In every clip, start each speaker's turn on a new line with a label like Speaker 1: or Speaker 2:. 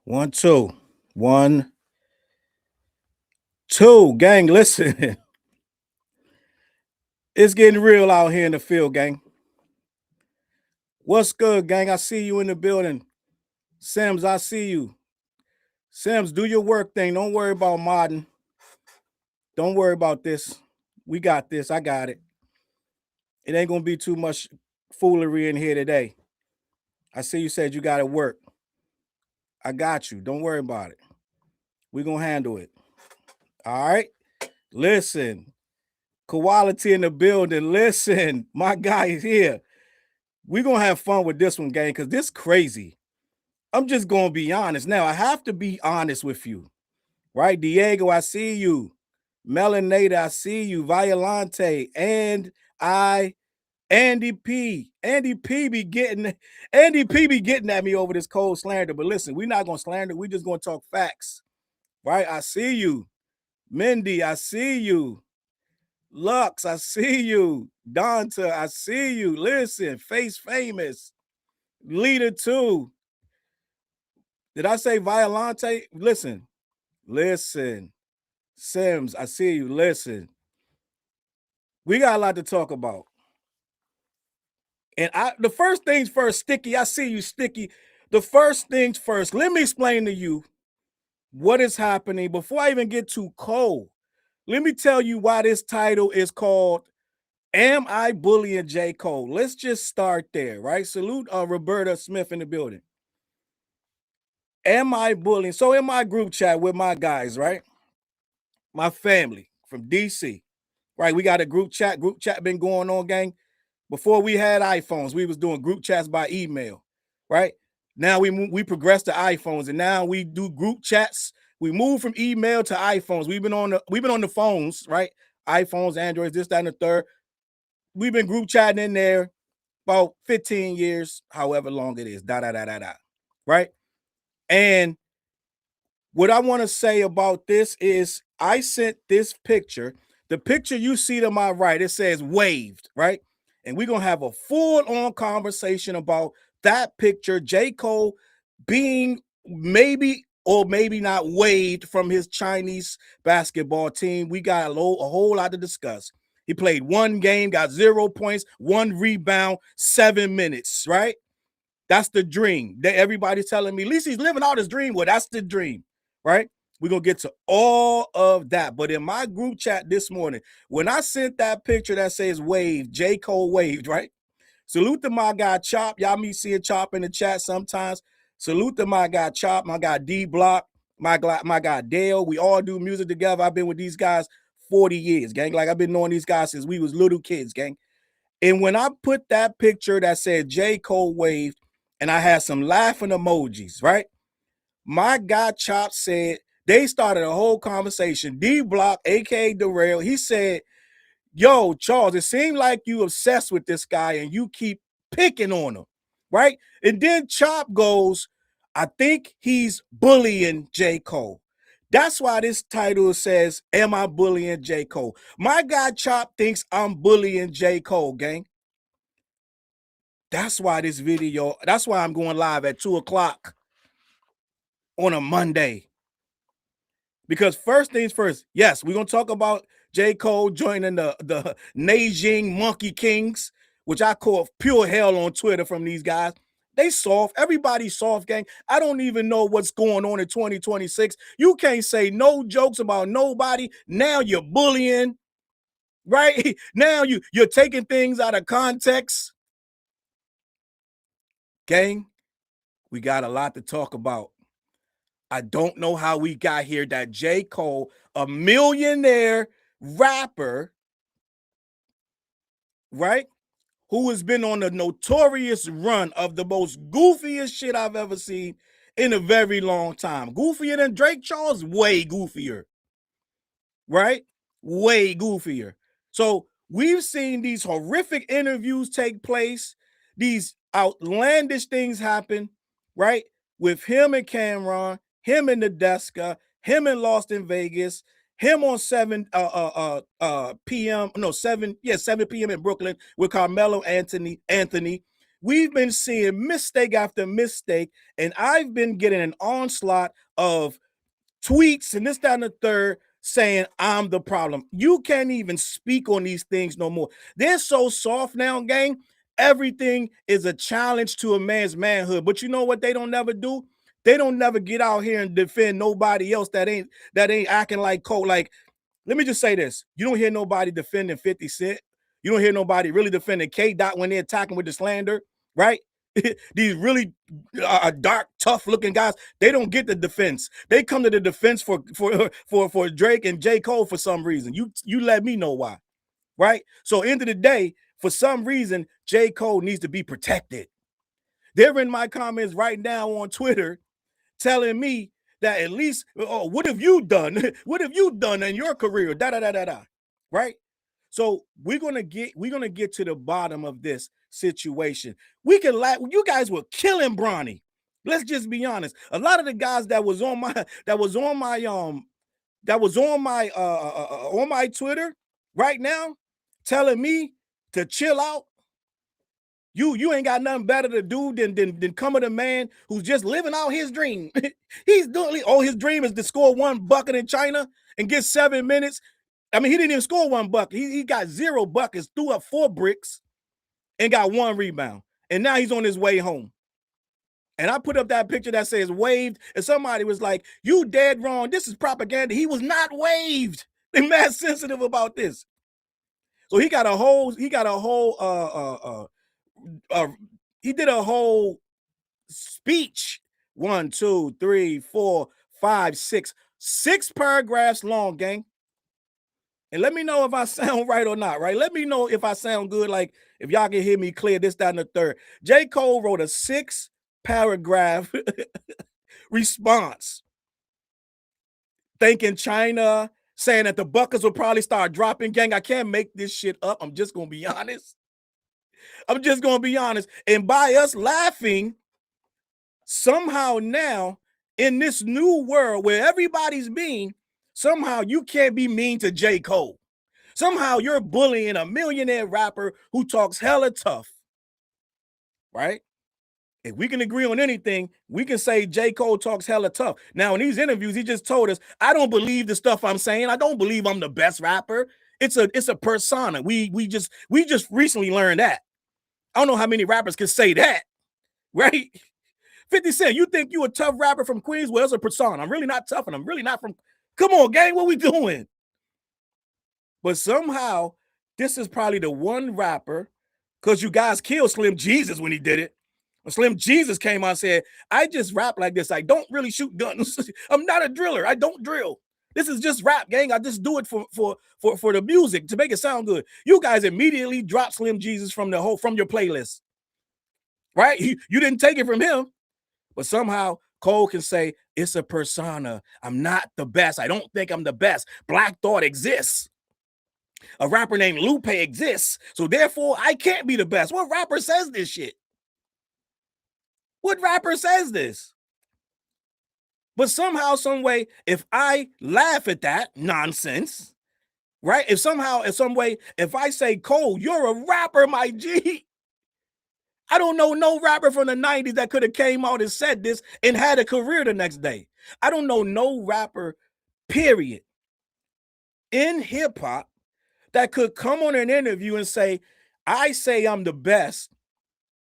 Speaker 1: One, two. One, two. Gang, listen. It's getting real out here in the field, gang. What's good, gang? I see you in the building. Sims, I see you. Sims, do your work thing. Don't worry about modding. Don't worry about this. We got this. I got it. It ain't going to be too much foolery in here today. I see you said you got to work. I got you. Don't worry about it. We're going to handle it. All right? Listen. Quality in the building. Listen. My guy is here. We're going to have fun with this one, gang, because this crazy. I'm just going to be honest. Now, I have to be honest with you, right? Diego, I see you. Melanada, I see you. Violante, and Andy P. Andy P be getting at me over this cold slander. But listen, we're not going to slander. We're just going to talk facts, right? I see you. Mindy, I see you. Lux, I see you. Donta, I see you. Listen, Face Famous. Leader 2. Did I say Violante? Listen. Sims, I see you. Listen. We got a lot to talk about. And the first things first, Sticky, I see you, Sticky. The first things first, let me explain to you what is happening before I even get too cold. Let me tell you why this title is called Am I Bullying J. Cole? Let's just start there, right? Salute Roberta Smith in the building. Am I bullying? So in my group chat with my guys, right? My family from DC, right? We got a group chat. Group chat been going on, gang. Before we had iPhones, we was doing group chats by email, right? Now we progressed to iPhones, and now we do group chats. We moved from email to iPhones. We've been on the phones, right? iPhones, Androids, this, that, and the third. We've been group chatting in there about 15 years, however long it is. Right? And what I want to say about this is I sent this picture. The picture you see to my right, it says waved, right? And we're going to have a full-on conversation about that picture, J. Cole being maybe or maybe not waived from his Chinese basketball team. We got a whole lot to discuss. He played one game, got 0 points, 1 rebound, 7 minutes, right? That's the dream. Everybody's telling me, at least he's living out his dream. Well, that's the dream, right? We're going to get to all of that. But in my group chat this morning, when I sent that picture that says waved, J. Cole waved, right? Salute to my guy Chop. Y'all me seeing Chop in the chat sometimes. Salute to my guy Chop, my guy D Block, my guy Dale. We all do music together. I've been with these guys 40 years, gang. Like I've been knowing these guys since we was little kids, gang. And when I put that picture that said J. Cole waved, and I had some laughing emojis, right? My guy Chop said, they started a whole conversation. D Block, aka Darrell, he said, yo, Challz, it seemed like you obsessed with this guy and you keep picking on him, right? And then Chop goes, I think he's bullying J. Cole. That's why this title says, Am I bullying J. Cole? My guy Chop thinks I'm bullying J. Cole, gang. That's why that's why I'm going live at 2 o'clock on a Monday. Because first things first, yes, we're going to talk about J. Cole joining the Nanjing Monkey Kings, which I call pure hell on Twitter from these guys. They soft. Everybody's soft, gang. I don't even know what's going on in 2026. You can't say no jokes about nobody. Now you're bullying, right? Now you're taking things out of context. Gang, we got a lot to talk about. I don't know how we got here that J. Cole, a millionaire rapper, right, who has been on a notorious run of the most goofiest shit I've ever seen in a very long time. Goofier than Drake Challz? Way goofier, right? Way goofier. So we've seen these horrific interviews take place, these outlandish things happen, right, with him and Cameron, him in the Deska, him in Lost in Vegas, him on 7 p.m. No, 7 p.m. in Brooklyn with Carmelo Anthony. We've been seeing mistake after mistake, and I've been getting an onslaught of tweets and this, that, and the third saying I'm the problem. You can't even speak on these things no more. They're so soft now, gang. Everything is a challenge to a man's manhood. But you know what they don't never do? They don't never get out here and defend nobody else that ain't acting like Cole. Like, let me just say this. You don't hear nobody defending 50 Cent. You don't hear nobody really defending K Dot when they're attacking with the slander, right? These really dark, tough-looking guys, they don't get the defense. They come to the defense for Drake and J. Cole for some reason. You let me know why, right? So end of the day, for some reason, J. Cole needs to be protected. They're in my comments right now on Twitter telling me that at least, oh, what have you done? What have you done in your career? Da da da da da. Right? So we're gonna get to the bottom of this situation. We can laugh. You guys were killing Bronny. Let's just be honest. A lot of the guys that was on my Twitter right now telling me to chill out. You ain't got nothing better to do than come with a man who's just living out his dream. He's doing his dream is to score one bucket in China and get 7 minutes. I mean, he didn't even score one bucket. He got 0 buckets, threw up 4 bricks, and got 1 rebound. And now he's on his way home. And I put up that picture that says waved, and somebody was like, "You dead wrong. This is propaganda." He was not waved. They're mad sensitive about this. So he did a whole speech. 1, 2, 3, 4, 5, 6 paragraphs long, gang. And let me know if I sound right or not, right? Let me know if I sound good, like if y'all can hear me clear, this, that, and the third. J. Cole wrote a 6-paragraph response, thanking China, saying that the buckets will probably start dropping. Gang, I can't make this shit up. I'm just going to be honest. And by us laughing, somehow now, in this new world where everybody's mean, somehow you can't be mean to J. Cole. Somehow you're bullying a millionaire rapper who talks hella tough, right? If we can agree on anything, we can say J. Cole talks hella tough. Now, in these interviews, he just told us, I don't believe the stuff I'm saying. I don't believe I'm the best rapper. It's a persona. We just recently learned that. I don't know how many rappers can say that, right? 50 Cent, you think you a tough rapper from Queens? Well, it's a persona. I'm really not tough, and I'm really not from... Come on, gang, what we doing? But somehow, this is probably the one rapper, because you guys killed Slim Jesus when he did it. When Slim Jesus came out and said, I just rap like this. I don't really shoot guns. I'm not a driller. I don't drill. This is just rap, gang. I just do it for the music to make it sound good. You guys immediately dropped Slim Jesus from your playlist, right? You didn't take it from him, but somehow Cole can say it's a persona. I'm not the best. I don't think I'm the best. Black Thought exists. A rapper named Lupe exists. So therefore, I can't be the best. What rapper says this shit? What rapper says this? But somehow, some way, if I laugh at that nonsense, right? If somehow, in some way, if I say, Cole, you're a rapper, my G. I don't know no rapper from the 90s that could have came out and said this and had a career the next day. I don't know no rapper, period, in hip-hop that could come on an interview and say, I say I'm the best,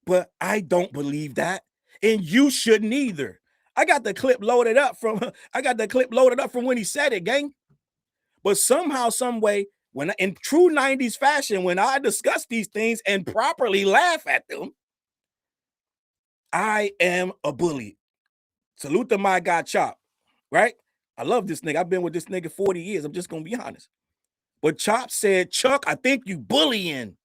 Speaker 1: but I don't believe that. And you shouldn't either. I got the clip loaded up from when he said it, gang. But somehow, some way, when in true 90s fashion, when I discuss these things and properly laugh at them, I am a bully. Salute to my guy Chop, right? I love this nigga. I've been with this nigga 40 years. I'm just gonna be honest. But Chop said, Chuck, I think you bullying.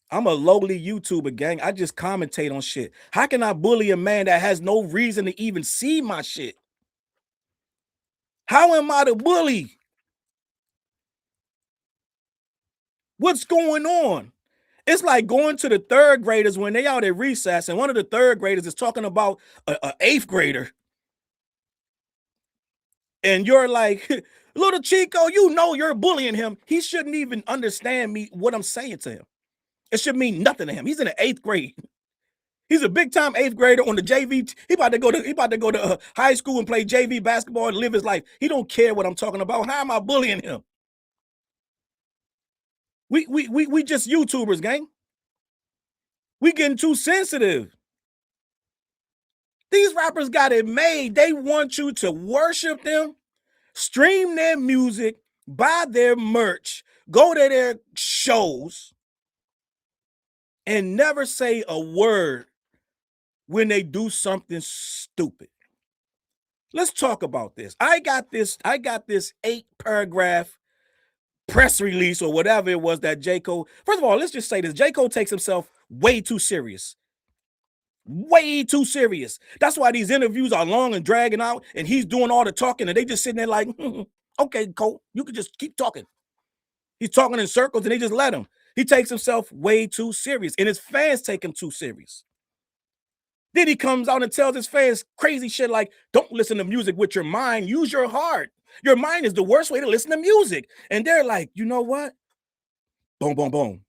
Speaker 1: I'm a lowly YouTuber, gang. I just commentate on shit. How can I bully a man that has no reason to even see my shit? How am I the bully? What's going on? It's like going to the 3rd graders when they out at recess, and one of the 3rd graders is talking about a 8th grader. And you're like, little Chico, you know you're bullying him. He shouldn't even understand what I'm saying to him. It should mean nothing to him. He's in the 8th grade. He's a big time 8th grader on the JV. He about to go to high school and play JV basketball and live his life. He don't care what I'm talking about. How am I bullying him? We just YouTubers, gang. We getting too sensitive. These rappers got it made. They want you to worship them, stream their music, buy their merch, go to their shows, and never say a word when they do something stupid. Let's talk about this. I got this 8-paragraph press release or whatever it was that J. Cole. First of all, let's just say this. J. Cole takes himself way too serious. Way too serious. That's why these interviews are long and dragging out, and he's doing all the talking, and they just sitting there like, okay, Cole, you can just keep talking. He's talking in circles, and they just let him. He takes himself way too serious, and his fans take him too serious. Then he comes out and tells his fans crazy shit like, don't listen to music with your mind, use your heart. Your mind is the worst way to listen to music. And they're like, you know what? Boom, boom, boom.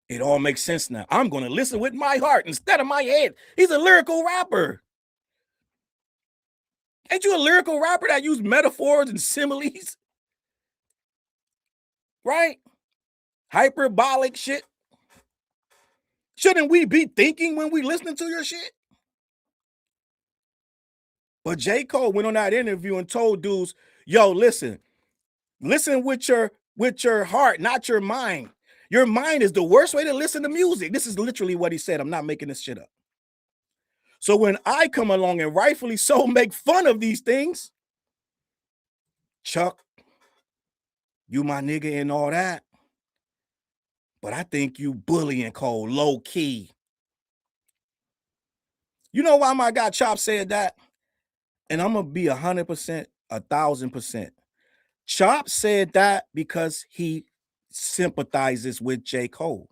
Speaker 1: It all makes sense now. I'm going to listen with my heart instead of my head. He's a lyrical rapper. Ain't you a lyrical rapper that use metaphors and similes? Right? Hyperbolic shit. Shouldn't we be thinking when we listening to your shit? But J. Cole went on that interview and told dudes, yo, listen with your heart, not your mind. Your mind is the worst way to listen to music. This is literally what he said. I'm not making this shit up. So when I come along and rightfully so make fun of these things, Chuck, you my nigga and all that, but I think you bullying Cole low key. You know why my guy Chop said that? And I'm going to be 100%, 1,000%. Chop said that because he sympathizes with J. Cole.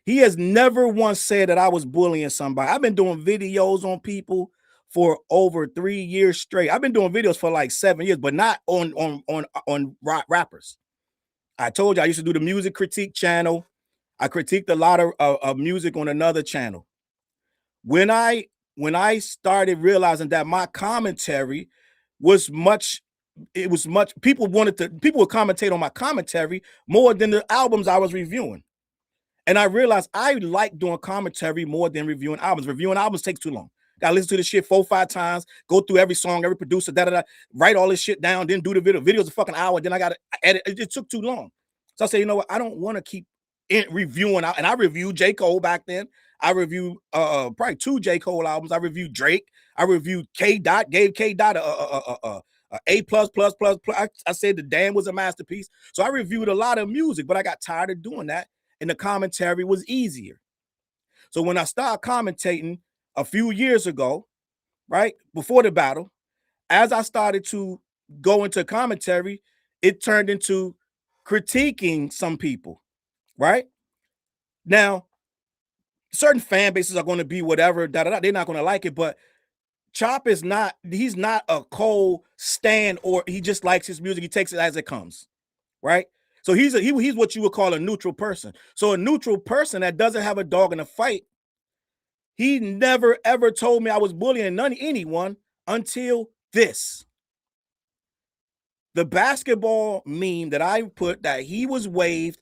Speaker 1: He has never once said that I was bullying somebody. I've been doing videos on people for over 3 years straight. I've been doing videos for like 7 years, but not on rappers. I told you I used to do the music critique channel. I critiqued a lot of music on another channel. When I started realizing that my commentary was much people would commentate on my commentary more than the albums I was reviewing. And I realized I like doing commentary more than reviewing albums. Reviewing albums takes too long. Gotta listen to this shit 4 or 5 times, go through every song, every producer, write all this shit down, then do the video. Video's a fucking hour, then I gotta edit. It took too long. So I said, you know what? I don't want to keep reviewing out. And I reviewed J. Cole back then. I reviewed probably 2 J. Cole albums. I reviewed Drake. I reviewed K. Dot, gave K. Dot A++++. I said the Damn was a masterpiece. So I reviewed a lot of music, but I got tired of doing that, and the commentary was easier. So when I started commentating a few years ago, right before the battle, as I started to go into commentary, it turned into critiquing some people. Right now, certain fan bases are going to be whatever, they're not going to like it, but Chop is not, he's not a Cole stan, or he just likes his music. He takes it as it comes, right? So he's what you would call a neutral person. So a neutral person that doesn't have a dog in a fight, he never ever told me I was bullying anyone until this. The basketball meme that I put that he was waved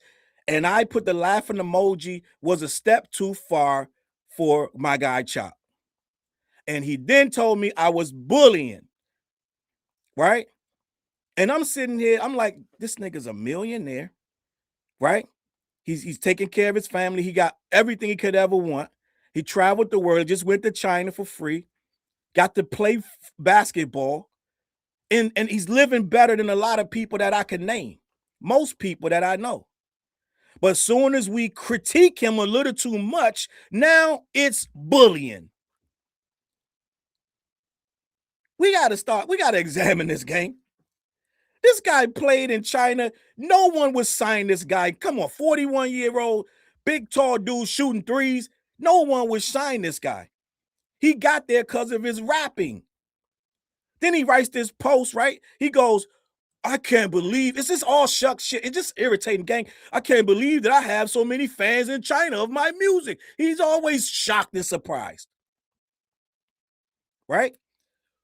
Speaker 1: and I put the laughing emoji was a step too far for my guy Chop. And he then told me I was bullying, right? And I'm sitting here, I'm like, this nigga's a millionaire, right? He's taking care of his family. He got everything he could ever want. He traveled the world, just went to China for free, got to play basketball, and he's living better than a lot of people that I can name, most people that I know. But as soon as we critique him a little too much, now it's bullying. We got to examine this game. This guy played in China. No one would sign this guy. Come on, 41-year-old, big, tall dude shooting threes. No one would sign this guy. He got there because of his rapping. Then he writes this post, right? He goes, I can't believe it's just all shuck shit. It's just irritating, gang. I can't believe that I have so many fans in China of my music. He's always shocked and surprised. Right?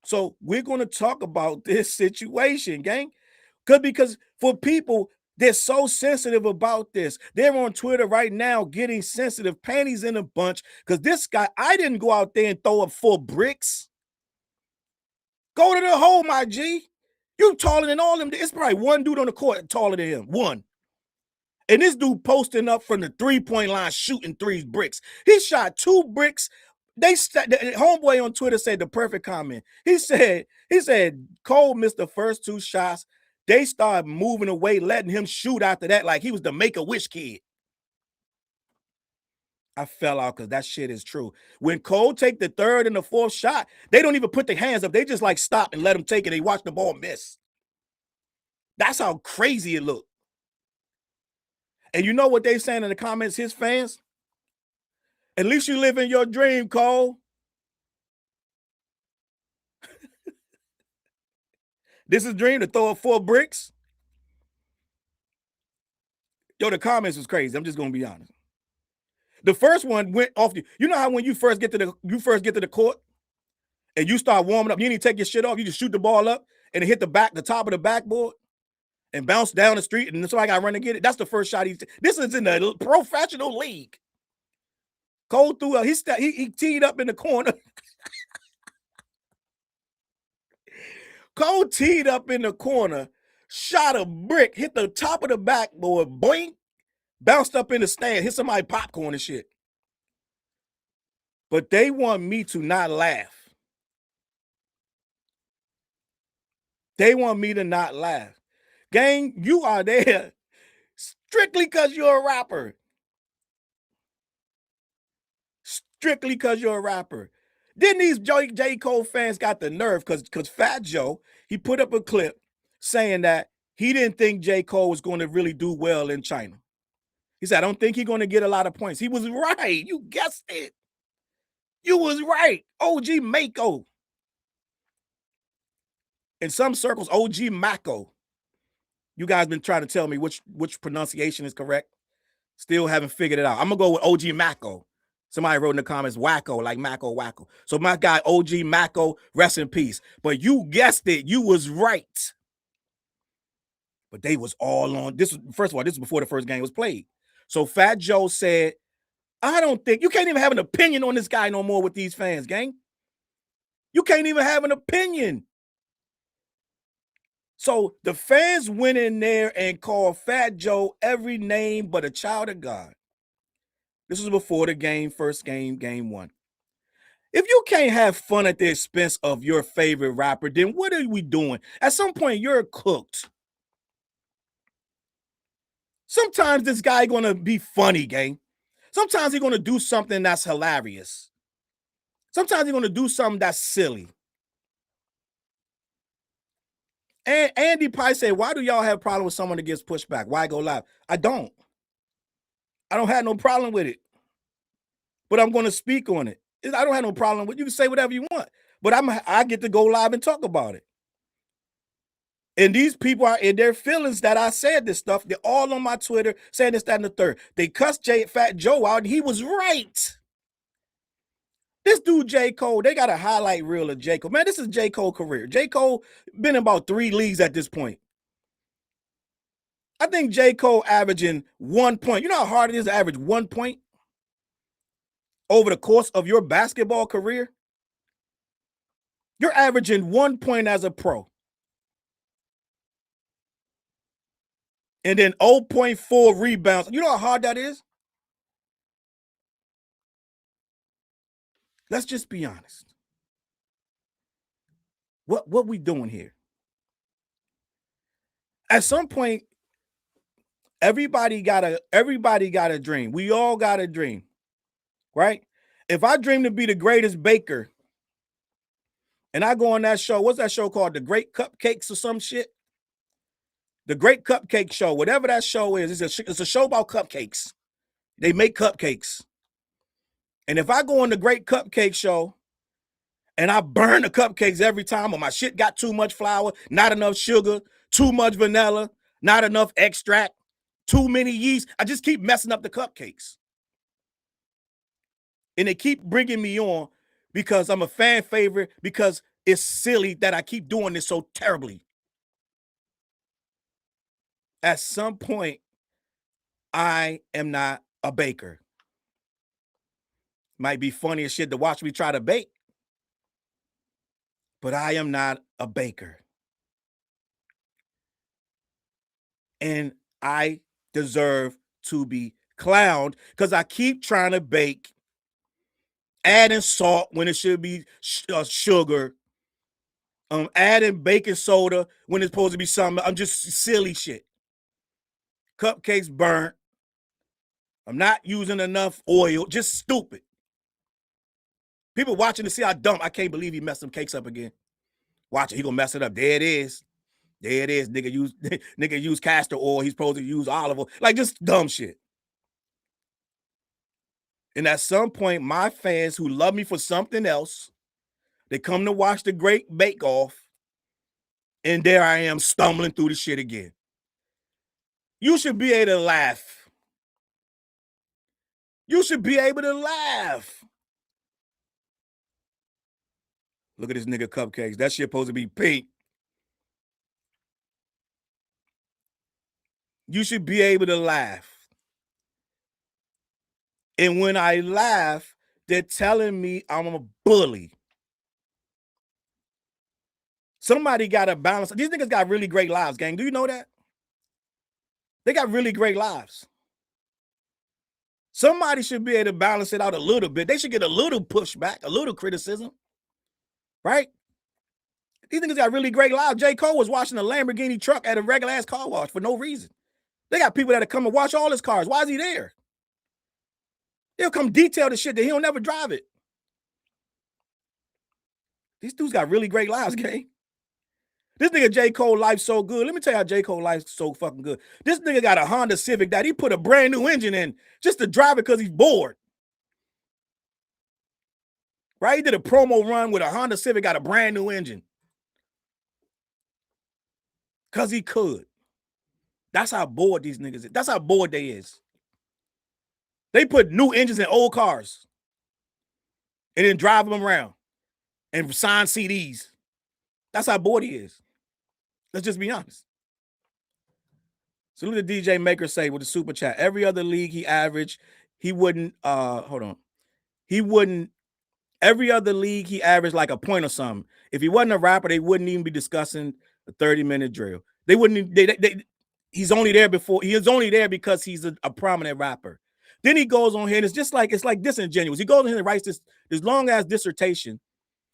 Speaker 1: So we're going to talk about this situation, gang. Because for people, they're so sensitive about this. They're on Twitter right now getting sensitive, panties in a bunch. Because this guy, I didn't go out there and throw up 4 bricks. Go to the hole, my G. You taller than all them. It's probably one dude on the court taller than him. One. And this dude posting up from the 3-point line, shooting 3 bricks. He shot 2 bricks. The homeboy on Twitter said the perfect comment. He said, Cole missed the first 2 shots. They started moving away, letting him shoot after that like he was the Make-A-Wish kid. I fell out because that shit is true. When Cole take the 3rd and the 4th shot, they don't even put their hands up. They just like stop and let him take it. They watch the ball miss. That's how crazy it looked. And you know what they saying in the comments, his fans? At least you live in your dream, Cole. This is dream to throw up 4 bricks. Yo, the comments was crazy. I'm just gonna be honest. The first one went off. You know how when you first get to the court and you start warming up, you didn't take your shit off. You just shoot the ball up and it hit the top of the backboard and bounce down the street, and somebody got to run to get it. That's the first shot this is in the professional league. Cole threw up. He teed up in the corner. Cole teed up in the corner, shot a brick, hit the top of the backboard, boing, bounced up in the stand, hit somebody popcorn and shit. But they want me to not laugh. They want me to not laugh. Gang, you are there strictly because you're a rapper. Strictly because you're a rapper. Then these J. Cole fans got the nerve because Fat Joe, he put up a clip saying that he didn't think J. Cole was going to really do well in China. He said, I don't think he's going to get a lot of points. He was right. You guessed it. You was right. OG Mako. In some circles, OG Mako. You guys been trying to tell me which pronunciation is correct. Still haven't figured it out. I'm going to go with OG Mako. Somebody wrote in the comments, wacko, like Mako, wacko. So my guy, OG Mako, rest in peace. But you guessed it. You was right. But they was all on. First of all, this was before the first game was played. So Fat Joe said, I don't think, you can't even have an opinion on this guy no more with these fans, gang. You can't even have an opinion. So the fans went in there and called Fat Joe every name but a child of God. This was before the game, first game, game 1. If you can't have fun at the expense of your favorite rapper, then what are we doing? At some point, you're cooked. Sometimes this guy gonna be funny, gang. Sometimes he's gonna do something that's hilarious. Sometimes he's gonna do something that's silly. And Andy Pye said, why do y'all have a problem with someone that gets pushed back? Why go live? I don't have no problem with it. But I'm going to speak on it. I don't have no problem with it. You can say whatever you want. But I get to go live and talk about it. And these people are in their feelings that I said this stuff. They're all on my Twitter saying this, that, and the third. They cussed Fat Joe out, and he was right. This dude, J. Cole, they got a highlight reel of J. Cole. Man, this is J. Cole's career. J. Cole been in about 3 leagues at this point. I think J. Cole averaging 1 point. You know how hard it is to average 1 point over the course of your basketball career? You're averaging 1 point as a pro. And then 0.4 rebounds. You know how hard that is? Let's just be honest. What we doing here? At some point, everybody got a dream. We all got a dream, right? If I dream to be the greatest baker, and I go on that show, what's that show called? The Great Cupcakes or some shit? The Great Cupcake Show, whatever that show is, it's a show about cupcakes. They make cupcakes. And if I go on the Great Cupcake Show and I burn the cupcakes every time, or my shit got too much flour, not enough sugar, too much vanilla, not enough extract, too many yeast. I just keep messing up the cupcakes. And they keep bringing me on because I'm a fan favorite, because it's silly that I keep doing this so terribly. At some point, I am not a baker. Might be funny as shit to watch me try to bake, but I am not a baker. And I deserve to be clowned because I keep trying to bake, adding salt when it should be sugar, adding baking soda when it's supposed to be something. I'm just silly shit. Cupcakes burnt. I'm not using enough oil. Just stupid. People watching to see how dumb. I can't believe he messed some cakes up again. Watch it. He gonna mess it up. There it is. There it is. Nigga use castor oil. He's supposed to use olive oil. Like, just dumb shit. And at some point, my fans who love me for something else, they come to watch the Great Bake Off, and there I am stumbling through the shit again. You should be able to laugh. You should be able to laugh. Look at this nigga cupcakes. That shit supposed to be pink. You should be able to laugh. And when I laugh, they're telling me I'm a bully. Somebody got to balance. These niggas got really great lives, gang. Do you know that? They got really great lives. Somebody should be able to balance it out a little bit. They should get a little pushback, a little criticism, right? These niggas got really great lives. J. Cole was washing a Lamborghini truck at a regular ass car wash for no reason. They got people that come and watch all his cars. Why is he there? He'll come detail the shit that he'll never drive it. These dudes got really great lives, gang. This nigga J. Cole life so good. Let me tell you how J. Cole life's so fucking good. This nigga got a Honda Civic that he put a brand new engine in just to drive it because he's bored. Right? He did a promo run with a Honda Civic, got a brand new engine. Because he could. That's how bored these niggas is. That's how bored they is. They put new engines in old cars and then drive them around and sign CDs. That's how bored he is. Let's just be honest. So look at DJ Maker say with the super chat. Every other league he averaged, he wouldn't, every other league he averaged like a point or something. If he wasn't a rapper, they wouldn't even be discussing a 30-minute drill. They wouldn't, he's only there because he's a prominent rapper. Then he goes on here and it's like disingenuous. He goes on here and writes this long ass dissertation.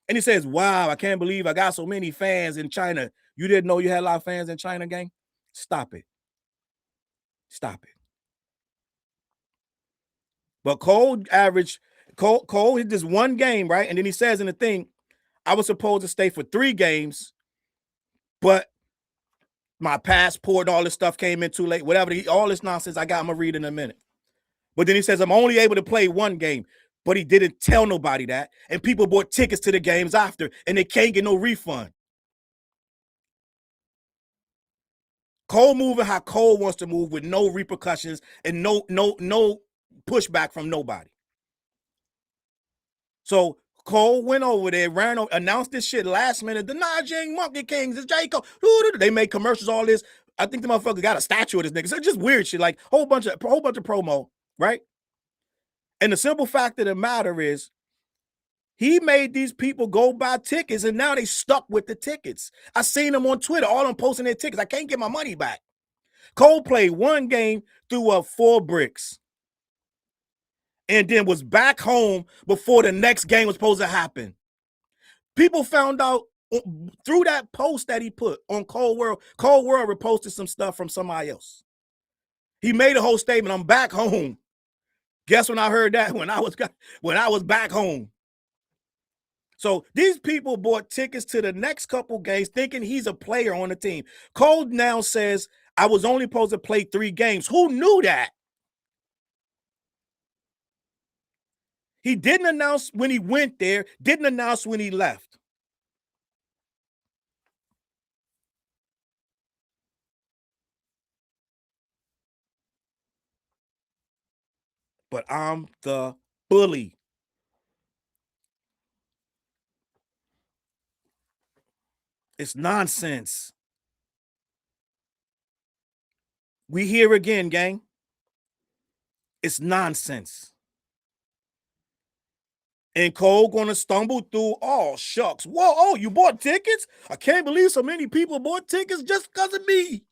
Speaker 1: And he says, wow, I can't believe I got so many fans in China. You didn't know you had a lot of fans in China, gang? Stop it. Stop it. But Cole hit this one game, right? And then he says in the thing, I was supposed to stay for 3 games, but my passport and all this stuff came in too late. Whatever, all this nonsense I got, I'm going to read in a minute. But then he says, I'm only able to play 1 game. But he didn't tell nobody that. And people bought tickets to the games after, and they can't get no refund. Cole moving how Cole wants to move with no repercussions and no pushback from nobody. So Cole went over there, announced this shit last minute. The Najing Monkey Kings, it's J. Cole. They made commercials, all this. I think the motherfucker got a statue of this nigga. So just weird shit, like whole bunch of promo, right? And the simple fact of the matter is, he made these people go buy tickets, and now they stuck with the tickets. I seen them on Twitter, all them posting their tickets. I can't get my money back. Cole played 1 game, threw up 4 bricks, and then was back home before the next game was supposed to happen. People found out through that post that he put on Cold World. Cold World reposted some stuff from somebody else. He made a whole statement, I'm back home. Guess when I heard that? When I was back home. So these people bought tickets to the next couple games thinking he's a player on the team. Cole now says, I was only supposed to play 3 games. Who knew that? He didn't announce when he went there, didn't announce when he left. but I'm the bully. It's nonsense. We here again, gang. It's nonsense. And Cole gonna stumble through. Oh, shucks. Whoa, oh, you bought tickets? I can't believe so many people bought tickets just because of me.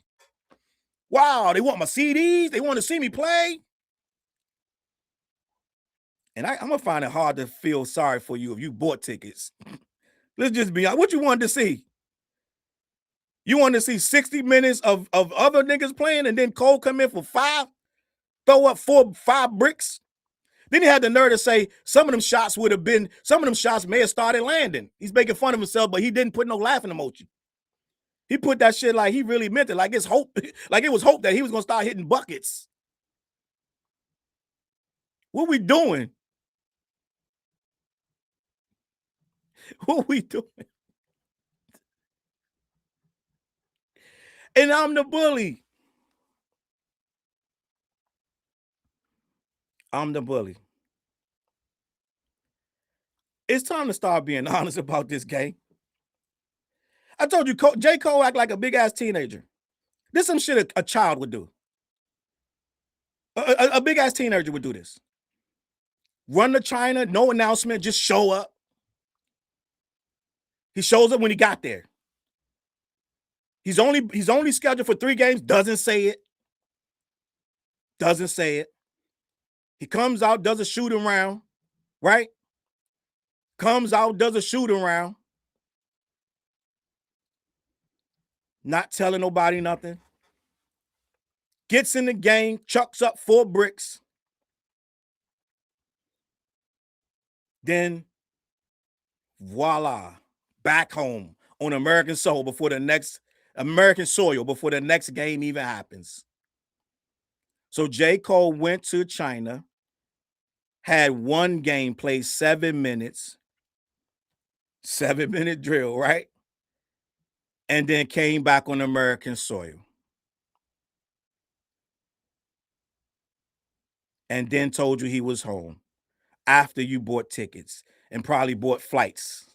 Speaker 1: Wow, they want my CDs. They want to see me play. And I'm gonna find it hard to feel sorry for you if you bought tickets. Let's just be honest. What you wanted to see? You wanted to see 60 minutes of other niggas playing, and then Cole come in for 5, throw up 5 bricks. Then he had the nerve to say some of them shots may have started landing. He's making fun of himself, but he didn't put no laughing emoji. He put that shit like he really meant it, like it's hope, like it was hope that he was gonna start hitting buckets. What we doing? What we doing? And I'm the bully. I'm the bully. It's time to start being honest about this game. I told you, J. Cole act like a big ass teenager. This is some shit a child would do. A big ass teenager would do this. Run to China, no announcement, just show up. He shows up when he got there. He's only scheduled for 3 games. Doesn't say it. Doesn't say it. He comes out, does a shoot around, right? Comes out, does a shoot around. Not telling nobody nothing. Gets in the game, chucks up 4 bricks. Then, voila, back home on American soil before the next game even happens. So J. Cole went to China, had 1 game, played 7 minutes, 7-minute drill, right? And then came back on American soil. And then told you he was home after you bought tickets and probably bought flights.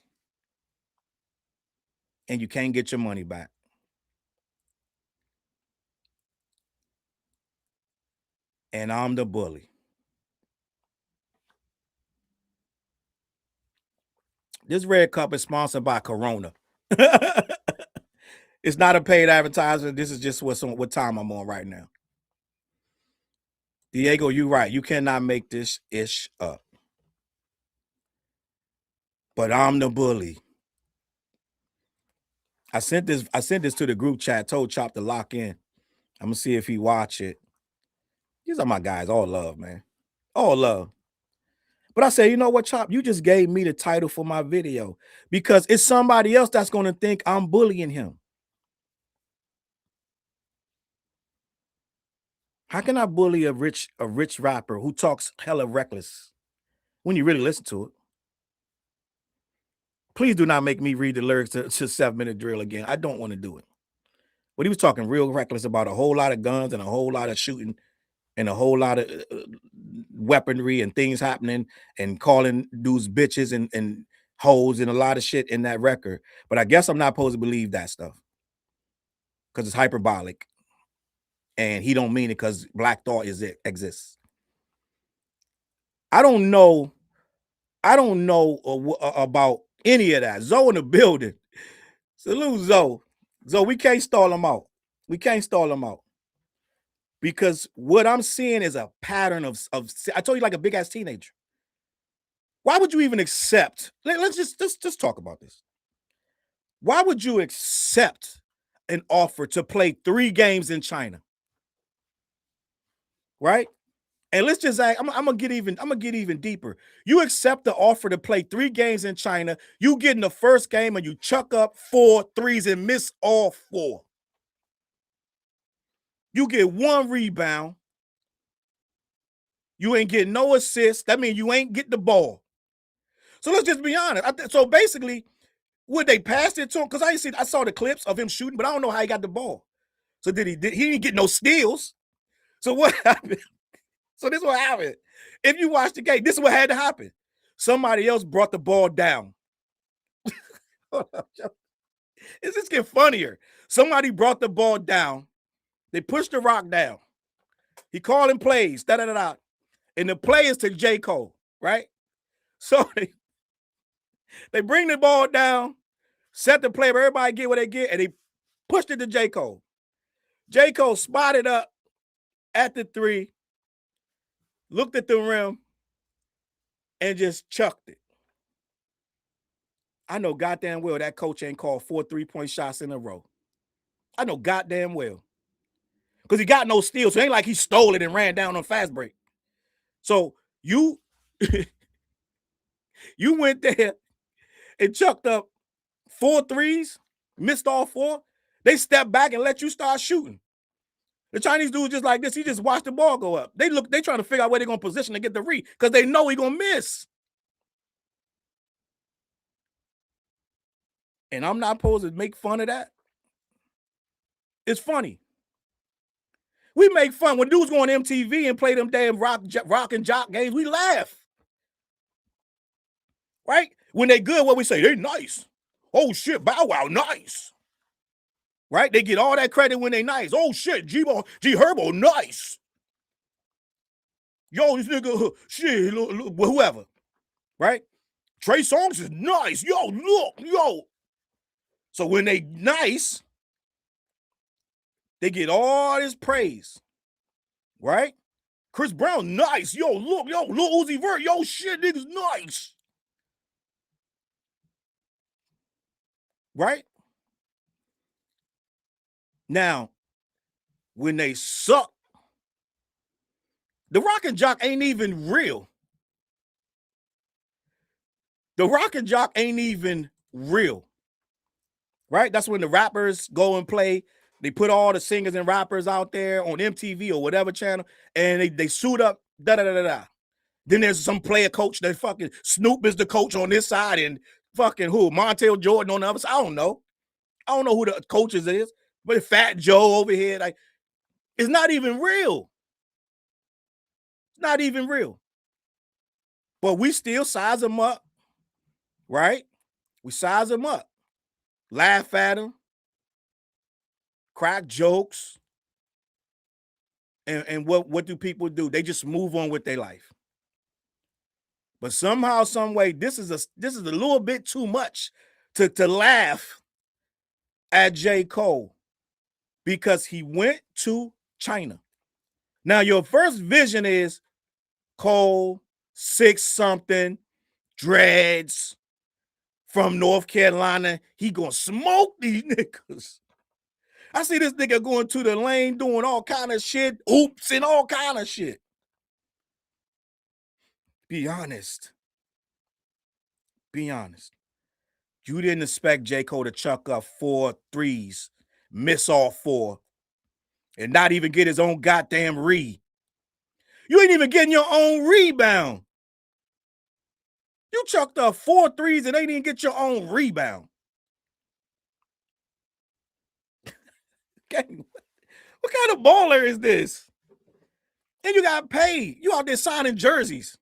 Speaker 1: And you can't get your money back. And I'm the bully. This red cup is sponsored by Corona. It's not a paid advertisement. This is just what time I'm on right now. Diego, you're right. You cannot make this ish up. But I'm the bully. I sent this to the group chat, told Chop to lock in. I'm gonna see if he watch it. These are my guys, all love, man. All love. But I say, you know what, Chop? You just gave me the title for my video because it's somebody else that's gonna think I'm bullying him. How can I bully a rich rapper who talks hella reckless when you really listen to it? Please do not make me read the lyrics to 7-minute drill again. I don't want to do it. But he was talking real reckless about a whole lot of guns and a whole lot of shooting and a whole lot of weaponry and things happening and calling dudes bitches and hoes and a lot of shit in that record. But I guess I'm not supposed to believe that stuff because it's hyperbolic. And he don't mean it because Black Thought exists. I don't know about any of that. Zoe in the building. Salute Zoe. Zoe, we can't stall him out. We can't stall him out. Because what I'm seeing is a pattern of I told you, like a big ass teenager. Why would you even accept? Let's just talk about this. Why would you accept an offer to play 3 games in China? Right? And let's just act, I'm gonna get even deeper. You accept the offer to play 3 games in China, you get in the first game and you chuck up 4 threes and miss all 4. You get 1 rebound. You ain't getting no assist. That means you ain't get the ball. So let's just be honest. So basically, would they pass it to him? Because I saw the clips of him shooting, but I don't know how he got the ball. So he didn't get no steals. So what happened? So this is what happened. If you watch the game, this is what had to happen. Somebody else brought the ball down. It's just getting funnier. Somebody brought the ball down. They pushed the rock down. He calling plays, da-da-da-da. And the play is to J. Cole, right? So they bring the ball down, set the play where everybody get what they get, and they pushed it to J. Cole. J. Cole spotted up at the three, looked at the rim, and just chucked it. I know goddamn well that coach ain't called 4 3-point shots in a row. I know goddamn well. Because he got no steals. So it ain't like he stole it and ran down on fast break. So you went there and chucked up 4 threes, missed all 4. They stepped back and let you start shooting. The Chinese dude just like this. He just watched the ball go up. They trying to figure out where they're going to position to get the read because they know he's going to miss. And I'm not supposed to make fun of that. It's funny. We make fun. When dudes go on MTV and play them damn rock and jock games, we laugh. Right? When they good, what we say, they nice. Oh, shit, Bow Wow, nice. Right? They get all that credit when they nice. Oh, shit, G Herbo, nice. Yo, this nigga, shit, whoever. Right? Trey Songz is nice. Yo, look, yo. So when they nice, they get all this praise. Right? Chris Brown, nice. Yo, look, yo, Lil Uzi Vert, yo, shit, niggas nice. Right? Now, when they suck, the rock and jock ain't even real. The rock and jock ain't even real. Right? That's when the rappers go and play. They put all the singers and rappers out there on MTV or whatever channel, and they suit up, da-da-da-da-da. Then there's some player coach that fucking Snoop is the coach on this side and fucking who? Montel Jordan on the other side. I don't know who the coaches is, but Fat Joe over here, like, it's not even real. It's not even real. But we still size them up, right? We size them up, laugh at them, crack jokes. And what do people do? They just move on with their life. But somehow, some way, this is a little bit too much to laugh at J. Cole because he went to China. Now, your first vision is Cole, 6-something, dreads from North Carolina. He gonna smoke these niggas. I see this nigga going to the lane doing all kind of shit, oops, and all kind of shit. Be honest. Be honest. You didn't expect J. Cole to chuck up 4 threes, miss all 4, and not even get his own goddamn read. You ain't even getting your own rebound. You chucked up 4 threes and they didn't get your own rebound. Okay. What kind of baller is this? And you got paid. You out there signing jerseys.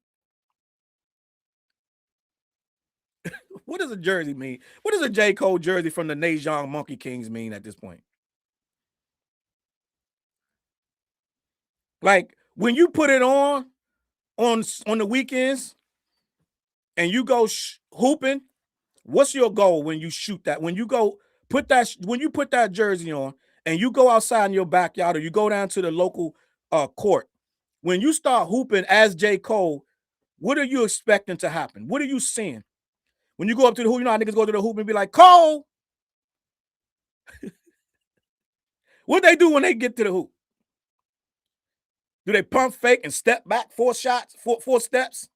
Speaker 1: What does a jersey mean? What does a J. Cole jersey from the Najong Monkey Kings mean at this point? Like, when you put it on the weekends and you go hooping, what's your goal when you shoot that? When you put that jersey on and you go outside in your backyard or you go down to the local court, when you start hooping as J. Cole, what are you expecting to happen? What are you seeing? When you go up to the hoop, you know how niggas go to the hoop and be like, Cole. What they do when they get to the hoop? Do they pump fake and step back 4 shots, 4 steps?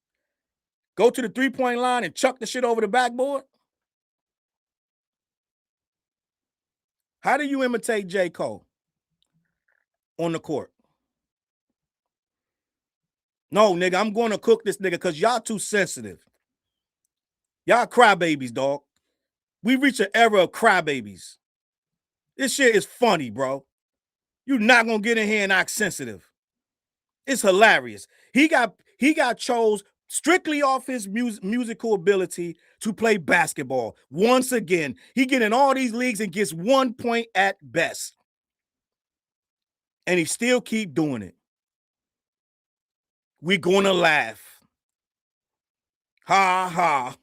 Speaker 1: Go to the 3-point line and chuck the shit over the backboard? How do you imitate J. Cole on the court? No, nigga, I'm going to cook this nigga because y'all too sensitive. Y'all crybabies, dog. We reach an era of crybabies. This shit is funny, bro. You're not going to get in here and act sensitive. It's hilarious. He He got chose strictly off his musical ability to play basketball. Once again, he get in all these leagues and gets 1 point at best. And he still keep doing it. We gonna laugh. Ha ha.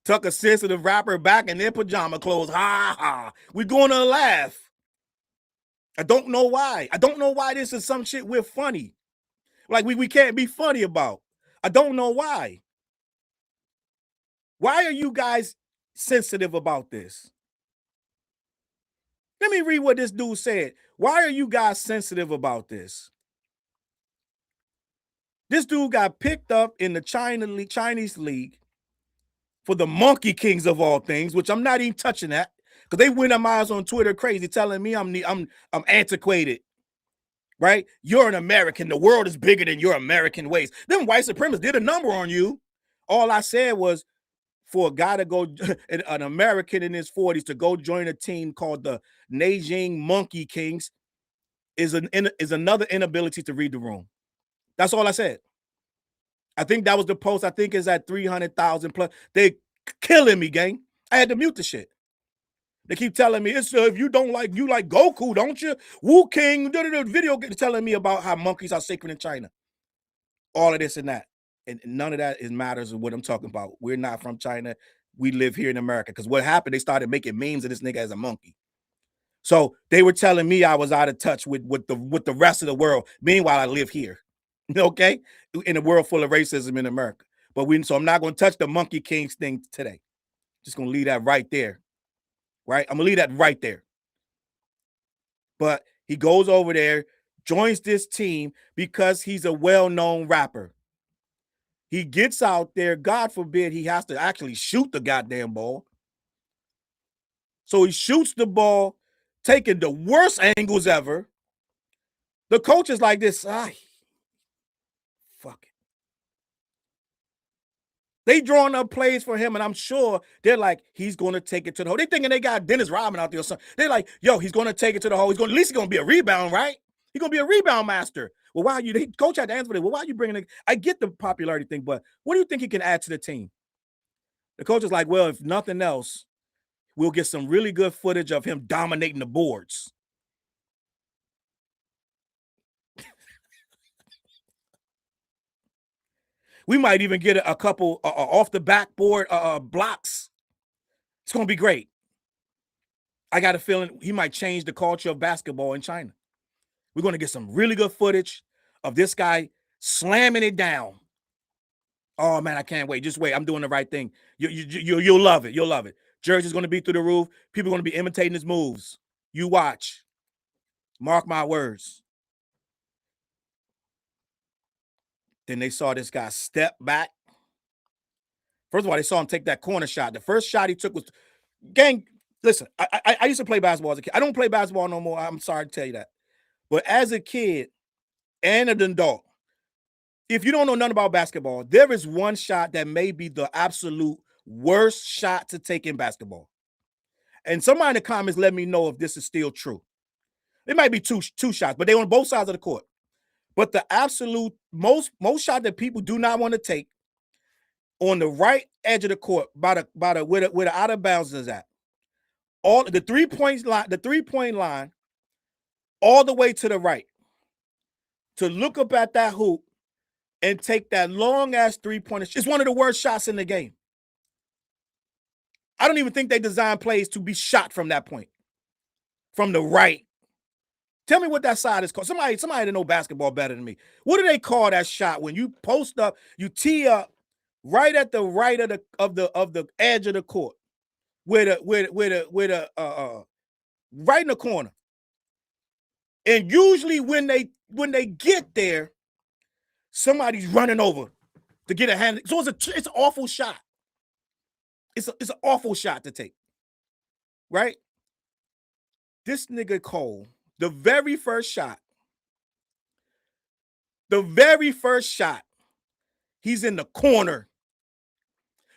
Speaker 1: Tuck a sensitive rapper back in their pajama clothes. Ha ha. We gonna laugh. I don't know why. I don't know why this is some shit we're funny. Like we can't be funny about. I don't know why. Why are you guys sensitive about this? Let me read what this dude said. Why are you guys sensitive about this? This dude got picked up in the Chinese league for the Monkey Kings of all things, which I'm not even touching that because they went on miles on Twitter crazy telling me I'm antiquated. Right? You're an American. The world is bigger than your American ways. Them white supremacists did a number on you. All I said was for a guy to go, an American in his 40s, to go join a team called the Beijing Monkey Kings is another inability to read the room. That's all I said. I think that was the post. I think it's at 300,000 plus. They killing me, gang. I had to mute the shit. They keep telling me, it's if you like Goku, don't you? Wu King, video telling me about how monkeys are sacred in China. All of this and that. And none of that matters of what I'm talking about. We're not from China. We live here in America. Because what happened, they started making memes of this nigga as a monkey. So they were telling me I was out of touch with the rest of the world. Meanwhile, I live here. Okay? In a world full of racism in America. So I'm not going to touch the Monkey Kings thing today. Just going to leave that right there. Right? I'm going to leave that right there. But he goes over there, joins this team because he's a well-known rapper. He gets out there, God forbid he has to actually shoot the goddamn ball. So he shoots the ball, taking the worst angles ever. The coach is like this, fuck it. They drawing up plays for him, and I'm sure they're like, he's going to take it to the hole. They thinking they got Dennis Rodman out there or something. They're like, yo, he's going to take it to the hole. At least he's going to be a rebound, right? He's going to be a rebound master. Well, why are you, the coach had to answer for it. Well, why are you bringing it? I get the popularity thing, but what do you think he can add to the team? The coach is like, well, if nothing else, we'll get some really good footage of him dominating the boards. We might even get a couple off the backboard blocks. It's going to be great. I got a feeling he might change the culture of basketball in China. We're going to get some really good footage of this guy slamming it down. Oh, man, I can't wait. Just wait. I'm doing the right thing. You'll love it. You'll love it. Jersey's going to be through the roof. People are going to be imitating his moves. You watch. Mark my words. Then they saw this guy step back. First of all, they saw him take that corner shot. The first shot he took was, gang, listen, I used to play basketball as a kid. I don't play basketball no more. I'm sorry to tell you that. But as a kid and an adult, if you don't know nothing about basketball, there is one shot that may be the absolute worst shot to take in basketball. And somebody in the comments let me know if this is still true. It might be two shots, but they're on both sides of the court. But the absolute most shot that people do not want to take on the right edge of the court, by the where the out of bounds is at. All the 3-point line, all the way to the right. To look up at that hoop and take that long ass 3-pointer. It's one of the worst shots in the game. I don't even think they designed plays to be shot from that point. From the right. Tell me what that side is called. Somebody that know basketball better than me. What do they call that shot when you post up, you tee up right at the right of the edge of the court, right in the corner. And usually when they get there, somebody's running over to get a hand. So it's an awful shot. It's an awful shot to take. Right? This nigga Cole, the very first shot, he's in the corner.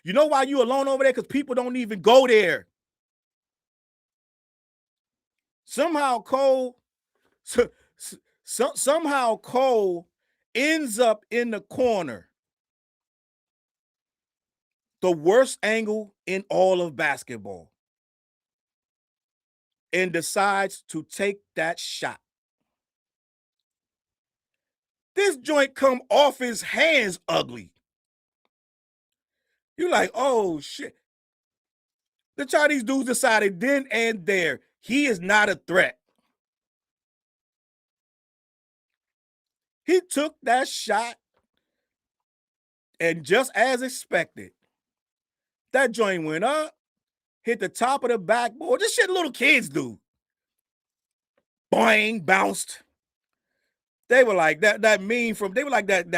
Speaker 1: You know why you alone over there? Because people don't even go there. Somehow Cole ends up in the corner. The worst angle in all of basketball. And decides to take that shot. This joint come off his hands ugly. You're like, oh shit. The Chinese dudes decided then and there, he is not a threat. He took that shot, and just as expected, that joint went up, hit the top of the backboard. This shit little kids do. Boing, bounced. They were like that meme from, they were like that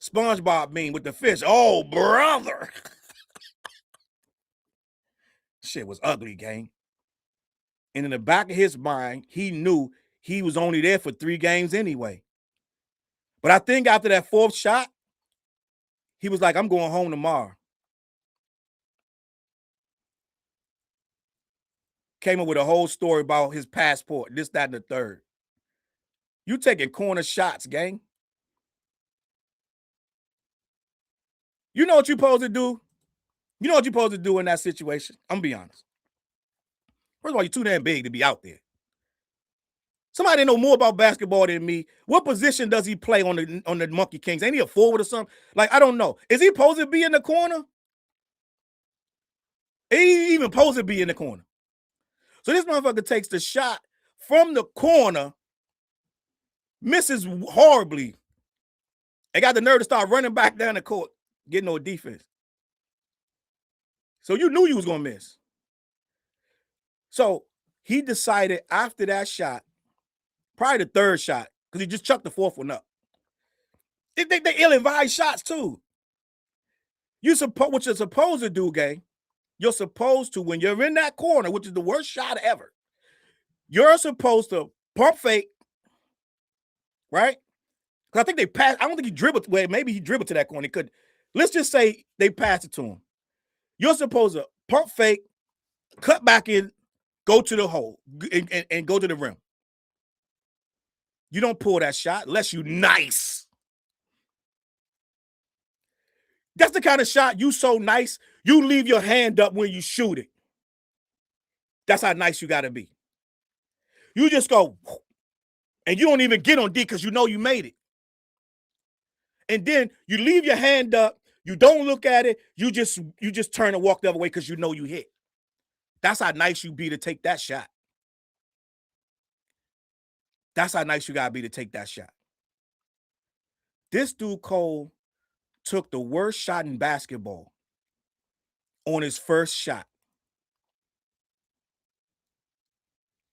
Speaker 1: SpongeBob meme with the fish. Oh, brother. Shit was ugly, gang. And in the back of his mind, he knew he was only there for 3 games anyway. But I think after that 4th shot, he was like, I'm going home tomorrow. Came up with a whole story about his passport, this, that, and the third. You taking corner shots, gang. You know what you're supposed to do? You know what you're supposed to do in that situation? I'm going to be honest. First of all, you're too damn big to be out there. Somebody know more about basketball than me. What position does he play on the Monkey Kings? Ain't he a forward or something? Like, I don't know. Is he supposed to be in the corner? He even supposed to be in the corner. So this motherfucker takes the shot from the corner, misses horribly, and got the nerve to start running back down the court, getting no defense. So you knew you was going to miss. So he decided after that shot, probably the 3rd shot, because he just chucked the 4th one up. They ill-advised shots too. What you're supposed to do, gang, you're supposed to, when you're in that corner, which is the worst shot ever, you're supposed to pump fake, right? Because I think they passed. I don't think he dribbled. Well, maybe he dribbled to that corner. He could. Let's just say they passed it to him. You're supposed to pump fake, cut back in, go to the hole, and go to the rim. You don't pull that shot unless you nice. That's the kind of shot you so nice, you leave your hand up when you shoot it. That's how nice you got to be. You just go, and you don't even get on D because you know you made it. And then you leave your hand up, you don't look at it, you just turn and walk the other way because you know you hit. That's how nice you be to take that shot. That's how nice you got to be to take that shot. This dude, Cole, took the worst shot in basketball on his first shot.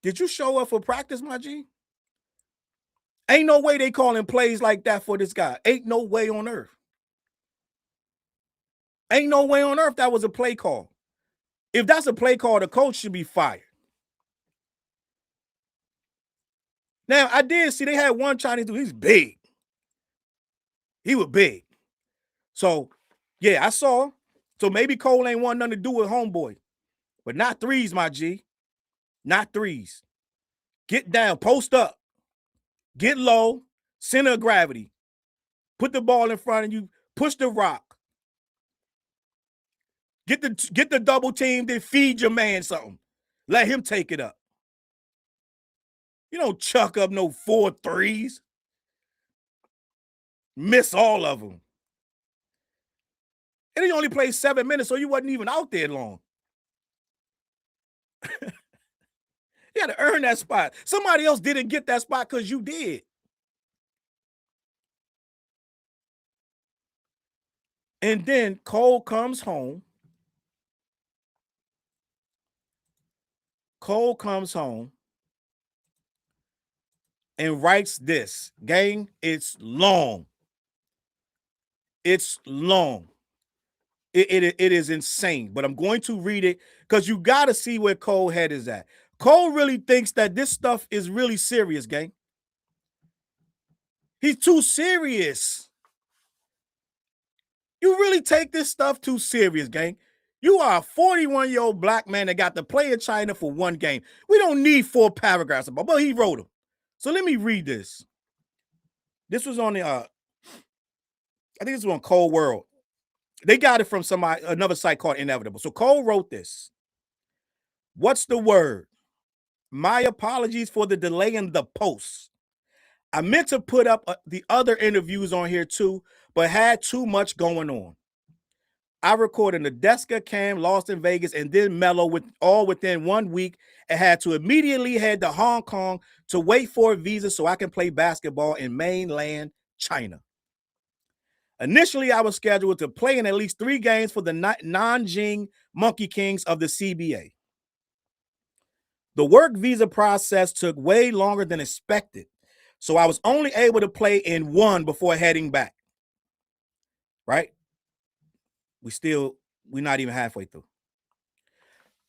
Speaker 1: Did you show up for practice, my G? Ain't no way they calling plays like that for this guy. Ain't no way on earth. Ain't no way on earth that was a play call. If that's a play call, the coach should be fired. Now, I did see they had one Chinese dude. He's big. He was big. So, yeah, I saw. So maybe Cole ain't want nothing to do with homeboy. But not threes, my G. Not threes. Get down. Post up. Get low. Center of gravity. Put the ball in front of you. Push the rock. Get the double team, then feed your man something. Let him take it up. You don't chuck up no 4 threes. Miss all of them. And he only played 7 minutes, so you wasn't even out there long. You had to earn that spot. Somebody else didn't get that spot because you did. And then Cole comes home. Cole comes home and writes this. Gang, it's long. It's long. It is insane, but I'm going to read it because you got to see where Cole's head is at. Cole really thinks that this stuff is really serious, gang. He's too serious. You really take this stuff too serious, gang. You are a 41-year-old black man that got to play in China for 1 game. We don't need 4 paragraphs about, but he wrote them. So let me read this. This was on the I think this was on Cold World. They got it from another site called Inevitable. So Cole wrote this. What's the word? My apologies for the delay in the post. I meant to put up the other interviews on here too, but had too much going on. I recorded Nadeska, Cam, Lost in Vegas, and then Mello all within 1 week, and had to immediately head to Hong Kong to wait for a visa so I can play basketball in mainland China. Initially, I was scheduled to play in at least 3 games for the Nanjing Monkey Kings of the CBA. The work visa process took way longer than expected, so I was only able to play in 1 before heading back. Right? We're not even halfway through.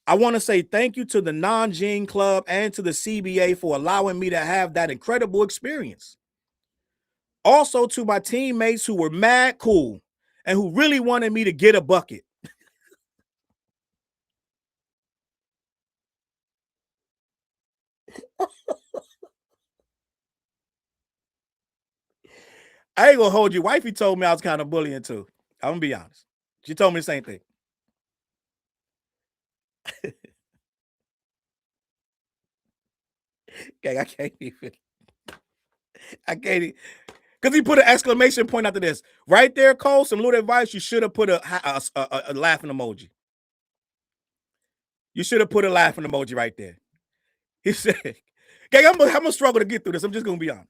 Speaker 1: I want to say thank you to the Nanjing Club and to the CBA for allowing me to have that incredible experience. Also to my teammates who were mad cool and who really wanted me to get a bucket. I ain't gonna hold you. Wifey told me I was kind of bullying too. I'm gonna be honest. She told me the same thing. Okay, I can't even. Because he put an exclamation point after this. Right there, Cole, some little advice. You should have put a laughing emoji. You should have put a laughing emoji right there. He said, okay, I'm gonna struggle to get through this. I'm just gonna be honest.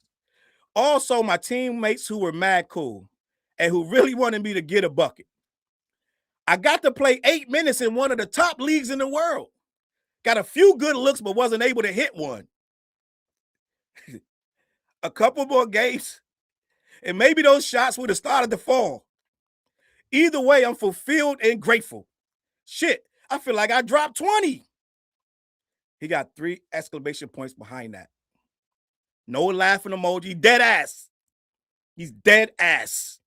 Speaker 1: Also, my teammates who were mad cool and who really wanted me to get a bucket. I got to play 8 minutes in one of the top leagues in the world. Got a few good looks, but wasn't able to hit one. A couple more games, and maybe those shots would have started to fall. Either way, I'm fulfilled and grateful. Shit, I feel like I dropped 20. He got 3 exclamation points behind that. No laughing emoji, dead ass. He's dead ass.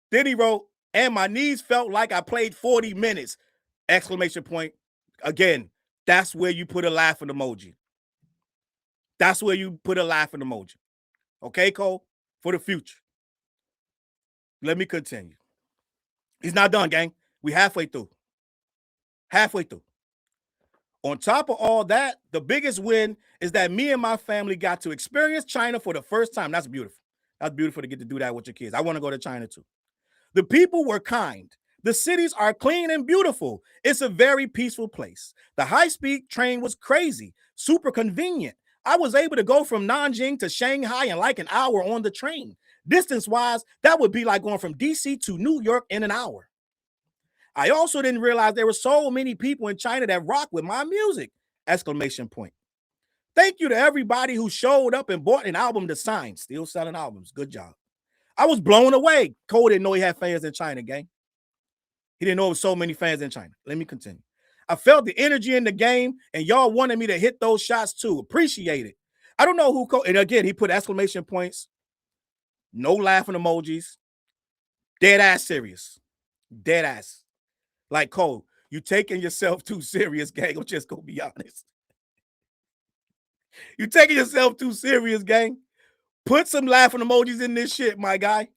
Speaker 1: Then he wrote, and my knees felt like I played 40 minutes. Exclamation point. Again, that's where you put a laughing emoji. That's where you put a laughing emoji. Okay, Cole? For the future. Let me continue. He's not done, gang. We halfway through. Halfway through. On top of all that, the biggest win is that me and my family got to experience China for the first time. That's beautiful. That's beautiful to get to do that with your kids. I want to go to China too. The people were kind. The cities are clean and beautiful. It's a very peaceful place. The high-speed train was crazy, super convenient. I was able to go from Nanjing to Shanghai in like an hour on the train. Distance-wise, that would be like going from DC to New York in an hour. I also didn't realize there were so many people in China that rock with my music! Exclamation point. Thank you to everybody who showed up and bought an album to sign. Still selling albums. Good job. I was blown away. Cole didn't know he had fans in China, gang. He didn't know there was so many fans in China. Let me continue. I felt the energy in the game, and y'all wanted me to hit those shots too. Appreciate it. I don't know who, and again, he put exclamation points, no laughing emojis, dead ass serious. Dead ass. Like, Cole, you taking yourself too serious, gang. I'm just going to be honest. You taking yourself too serious, gang. Put some laughing emojis in this shit, my guy.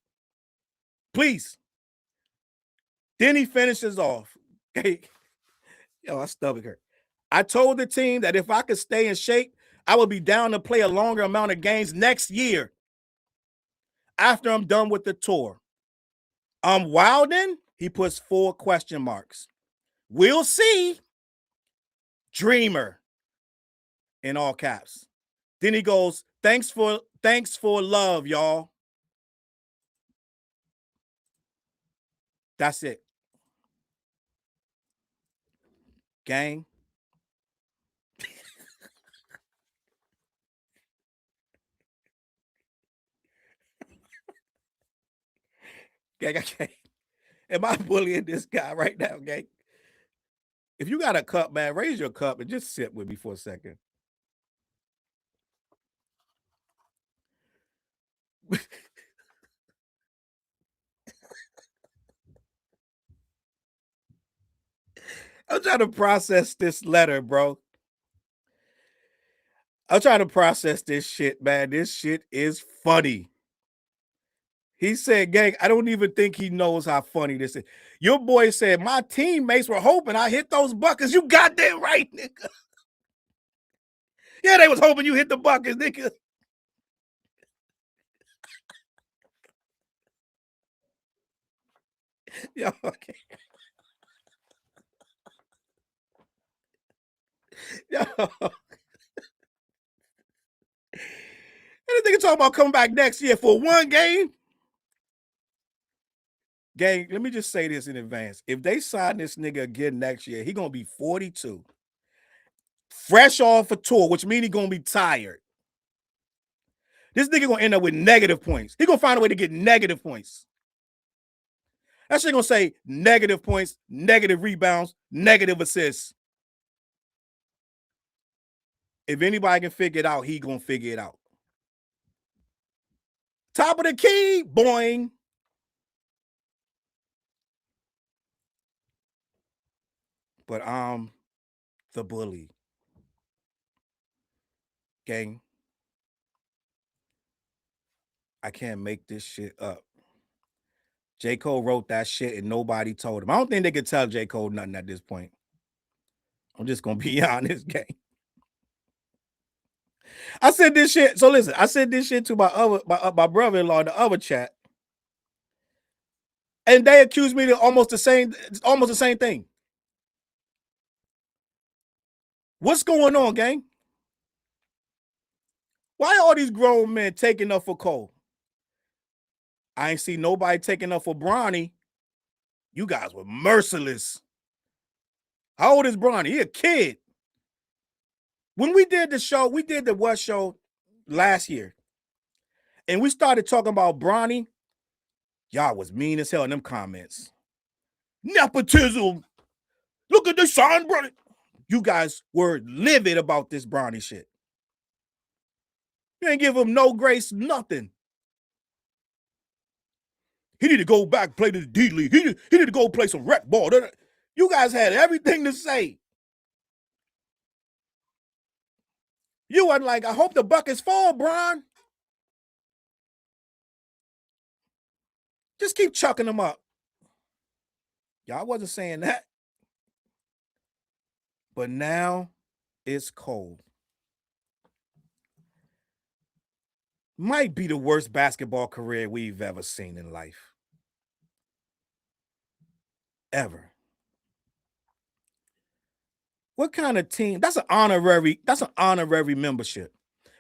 Speaker 1: Please. Then he finishes off. Hey, yo, my stomach hurt. I told the team that if I could stay in shape, I would be down to play a longer amount of games next year after I'm done with the tour. I'm wilding. He puts 4 question marks. We'll see. Dreamer in all caps. Then he goes, thanks for love, y'all. That's it. Gang. Gang, I can't. Am I bullying this guy right now, gang? If you got a cup, man, raise your cup and just sit with me for a second. I'm trying to process this letter, bro. I'm trying to process this shit, man. This shit is funny. He said, gang, I don't even think he knows how funny this is. Your boy said, my teammates were hoping I hit those buckets. You goddamn right, nigga. Yeah, they was hoping you hit the buckets, nigga. Yo, okay. Yo. And the nigga talking about coming back next year for one game. Gang, let me just say this in advance. If they sign this nigga again next year, he gonna be 42. Fresh off a tour, which means he gonna be tired. This nigga gonna end up with negative points. He gonna find a way to get negative points. That shit gonna say negative points, negative rebounds, negative assists. If anybody can figure it out, he gonna figure it out. Top of the key, boing. But I'm the bully. Gang, I can't make this shit up. J. Cole wrote that shit and nobody told him. I don't think they could tell J. Cole nothing at this point. I'm just gonna be honest, gang. I said this shit. So listen, I said this shit to my brother-in-law in the other chat, and they accused me of almost the same thing. What's going on, gang? Why are all these grown men taking up for Cole? I ain't see nobody taking up for Bronny. You guys were merciless. How old is Bronny? He a kid. When we did the show, we did the What show last year, and we started talking about Bronny. Y'all was mean as hell in them comments. Nepotism. Look at the Sean Bronny. You guys were livid about this Bronny shit. You ain't give him no grace, nothing. He need to go back play the D League. He need to go play some rec ball. You guys had everything to say. You wasn't like, I hope the buckets fall, Bron. Just keep chucking them up. Y'all wasn't saying that. But now it's cold. Might be the worst basketball career we've ever seen in life. Ever. What kind of team? That's an honorary membership.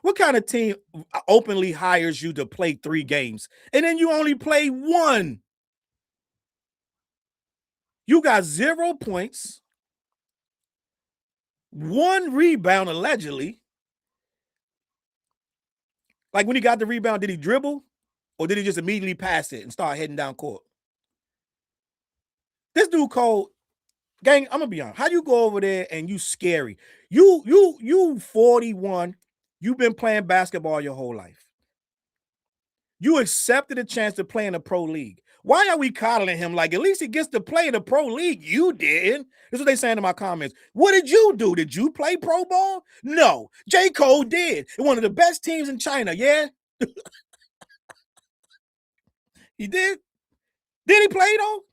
Speaker 1: What kind of team openly hires you to play 3 games and then you only play 1? You got 0 points, 1 rebound allegedly. Like when he got the rebound, did he dribble or did he just immediately pass it and start heading down court? This dude Cole, gang, I'm gonna be honest. How you go over there and you scary? You 41. You've been playing basketball your whole life. You accepted a chance to play in a pro league. Why are we coddling him like at least he gets to play in a pro league? You didn't. This is what they saying in my comments. What did you do? Did you play pro ball? No. J. Cole did. One of the best teams in China, yeah? He did? Did he play though?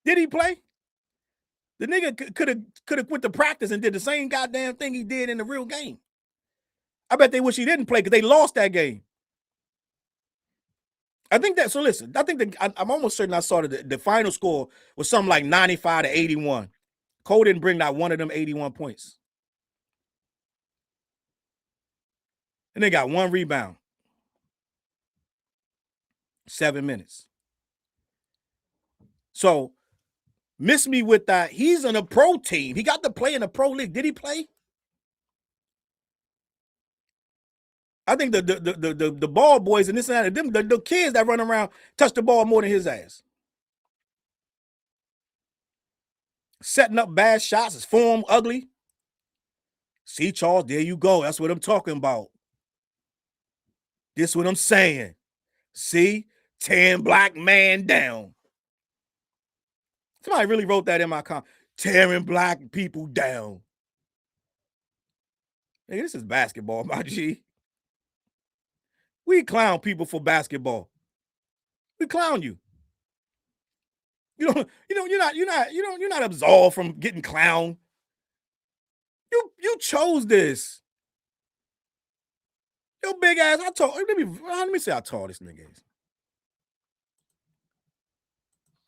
Speaker 1: Did he play? The nigga could have went to practice and did the same goddamn thing he did in the real game. I bet they wish he didn't play because they lost that game. I think that, so listen, I think I'm almost certain I saw that the final score was something like 95 to 81. Cole didn't bring not one of them 81 points. And they got 1 rebound. 7 minutes. So, miss me with that. He's in a pro team. He got to play in a pro league. Did he play? I think the ball boys and this and that, the kids that run around touch the ball more than his ass. Setting up bad shots, his form ugly. See, Charles, there you go. That's what I'm talking about. This is what I'm saying. See, 10 black man down. Somebody really wrote that in my comment. Tearing black people down. Hey, this is basketball, my G. We clown people for basketball. We clown you. You're not absolved from getting clowned. You chose this. Your big ass. Let me see how tall this nigga is.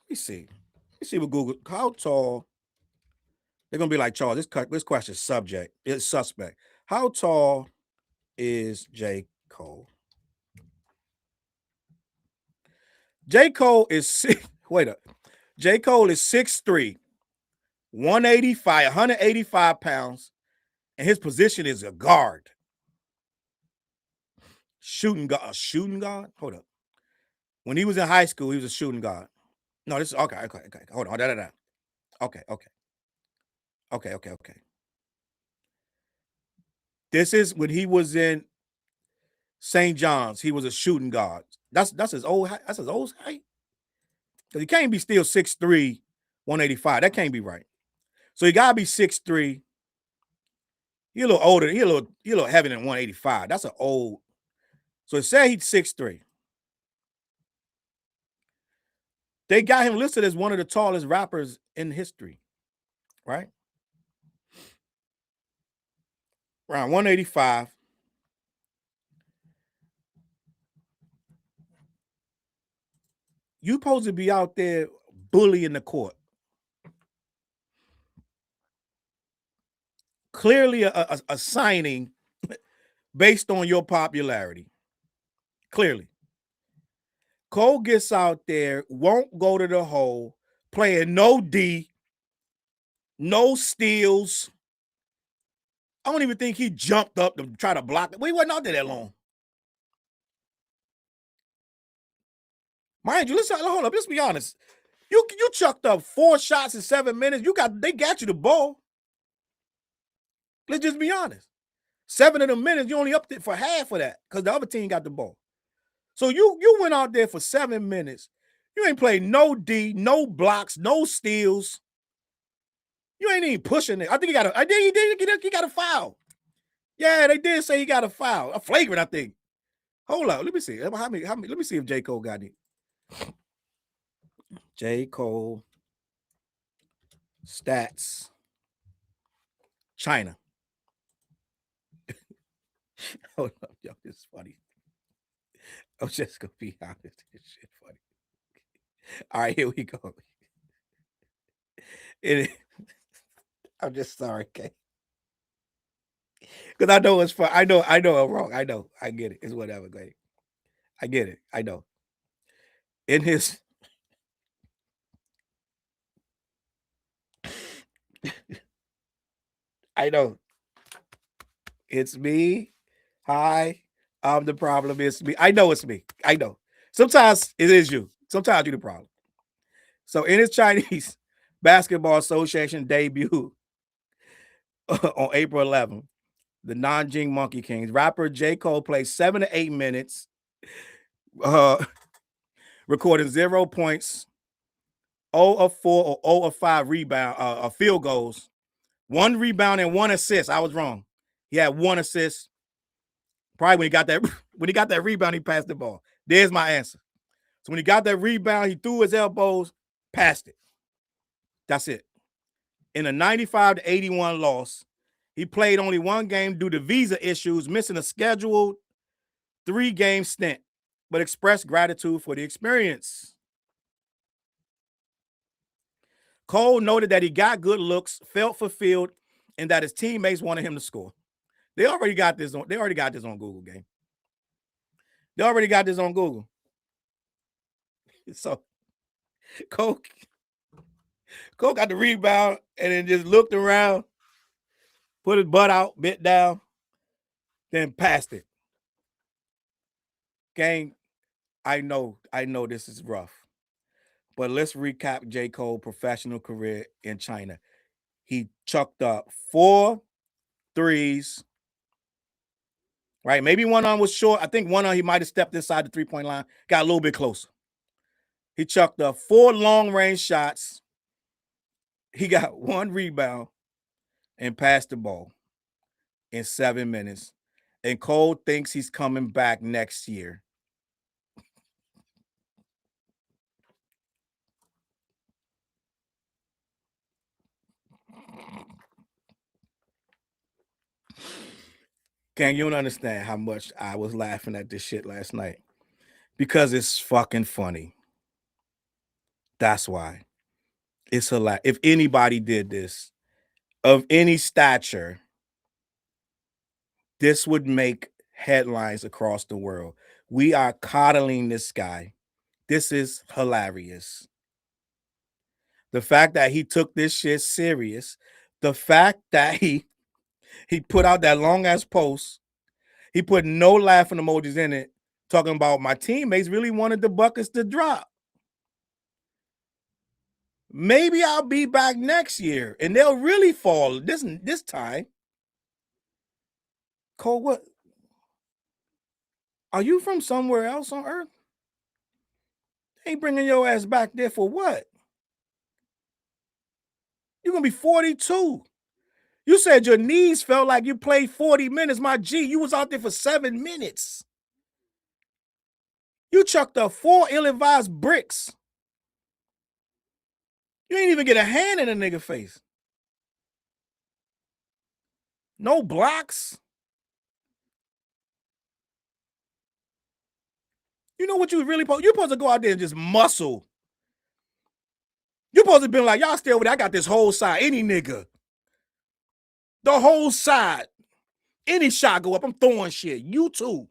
Speaker 1: Let me see. Let me see what Google. How tall? They're gonna be like, Charles. This question is suspect. How tall is J. Cole? J. Cole is six. Wait up. J. Cole is 6'3", 185 pounds, and his position is a guard. Shooting guard. Hold up. When he was in high school, he was a shooting guard. No, this is okay. Hold on. Okay. This is when he was in St. John's. He was a shooting guard. That's his old height. That's his old height. Because he can't be still 6'3", 185. That can't be right. So he gotta be 6'3". He a little older. He a little heavier than 185. That's an old. So it said he's 6'3". They got him listed as one of the tallest rappers in history, right? Around 185. You supposed to be out there bullying the court. Clearly a signing based on your popularity. Clearly. Cole gets out there, won't go to the hole, playing no D, no steals. I don't even think he jumped up to try to block it. We wasn't out there that long. Mind you, hold up, let's be honest. You chucked up 4 shots in 7 minutes. They got you the ball. Let's just be honest. 7 of the minutes, you only up for half of that because the other team got the ball. So you went out there for 7 minutes. You ain't played no D, no blocks, no steals. You ain't even pushing it. I think he got a foul. Yeah, they did say he got a foul. A flagrant, I think. Hold up. Let me see. Let me see if J. Cole got it. J. Cole stats. China. Hold up, yo. This is funny. I'm just gonna be honest. This shit funny. All right, here we go. I'm just sorry, okay? Because I know it's fun. I know I'm wrong. I know. I get it. It's whatever, Glady. I get it. I know. In his I know. It's me. Hi. I'm the problem. It's me. I know it's me. I know. Sometimes it is you. Sometimes you're the problem. So in his Chinese Basketball Association debut on April 11th, the Nanjing Monkey Kings, rapper J. Cole played 7 to 8 minutes, recording 0 points, 0 of 4 or 0 of 5 rebound, field goals, 1 rebound and 1 assist. I was wrong. He had 1 assist. Probably when he got that rebound, he passed the ball. There's my answer. So when he got that rebound, he threw his elbows, passed it. That's it. In a 95 to 81 loss, he played only 1 game due to visa issues, missing a scheduled 3-game stint, but expressed gratitude for the experience. Cole noted that he got good looks, felt fulfilled, and that his teammates wanted him to score. They already got this on Google, game. They already got this on Google. So Cole got the rebound and then just looked around, put his butt out, bit down, then passed it. Gang, I know this is rough, but let's recap J. Cole's professional career in China. He chucked up 4 threes, right? Maybe one on was short. I think one on he might have stepped inside the 3-point line, got a little bit closer. He chucked up 4 long-range shots. He got 1 rebound and passed the ball. in 7 minutes, and Cole thinks he's coming back next year. Gang, you don't understand how much I was laughing at this shit last night because it's fucking funny. That's why. It's a lot. If anybody did this of any stature, this would make headlines across the world. We are coddling this guy. This is hilarious. The fact that he took this shit serious, the fact that he put out that long ass post, he put no laughing emojis in it, talking about my teammates really wanted the buckets to drop. Maybe I'll be back next year and they'll really fall this time. Cole, what? Are you from somewhere else on earth? They ain't bringing your ass back there for what? You're going to be 42. You said your knees felt like you played 40 minutes. My G, you was out there for 7 minutes. You chucked up 4 ill-advised bricks. You ain't even get a hand in a nigga face. No blocks. You know what you really supposed? You're supposed to go out there and just muscle. You're supposed to be like, y'all stay over there. I got this whole side. Any nigga. The whole side. Any shot go up, I'm throwing shit. You too.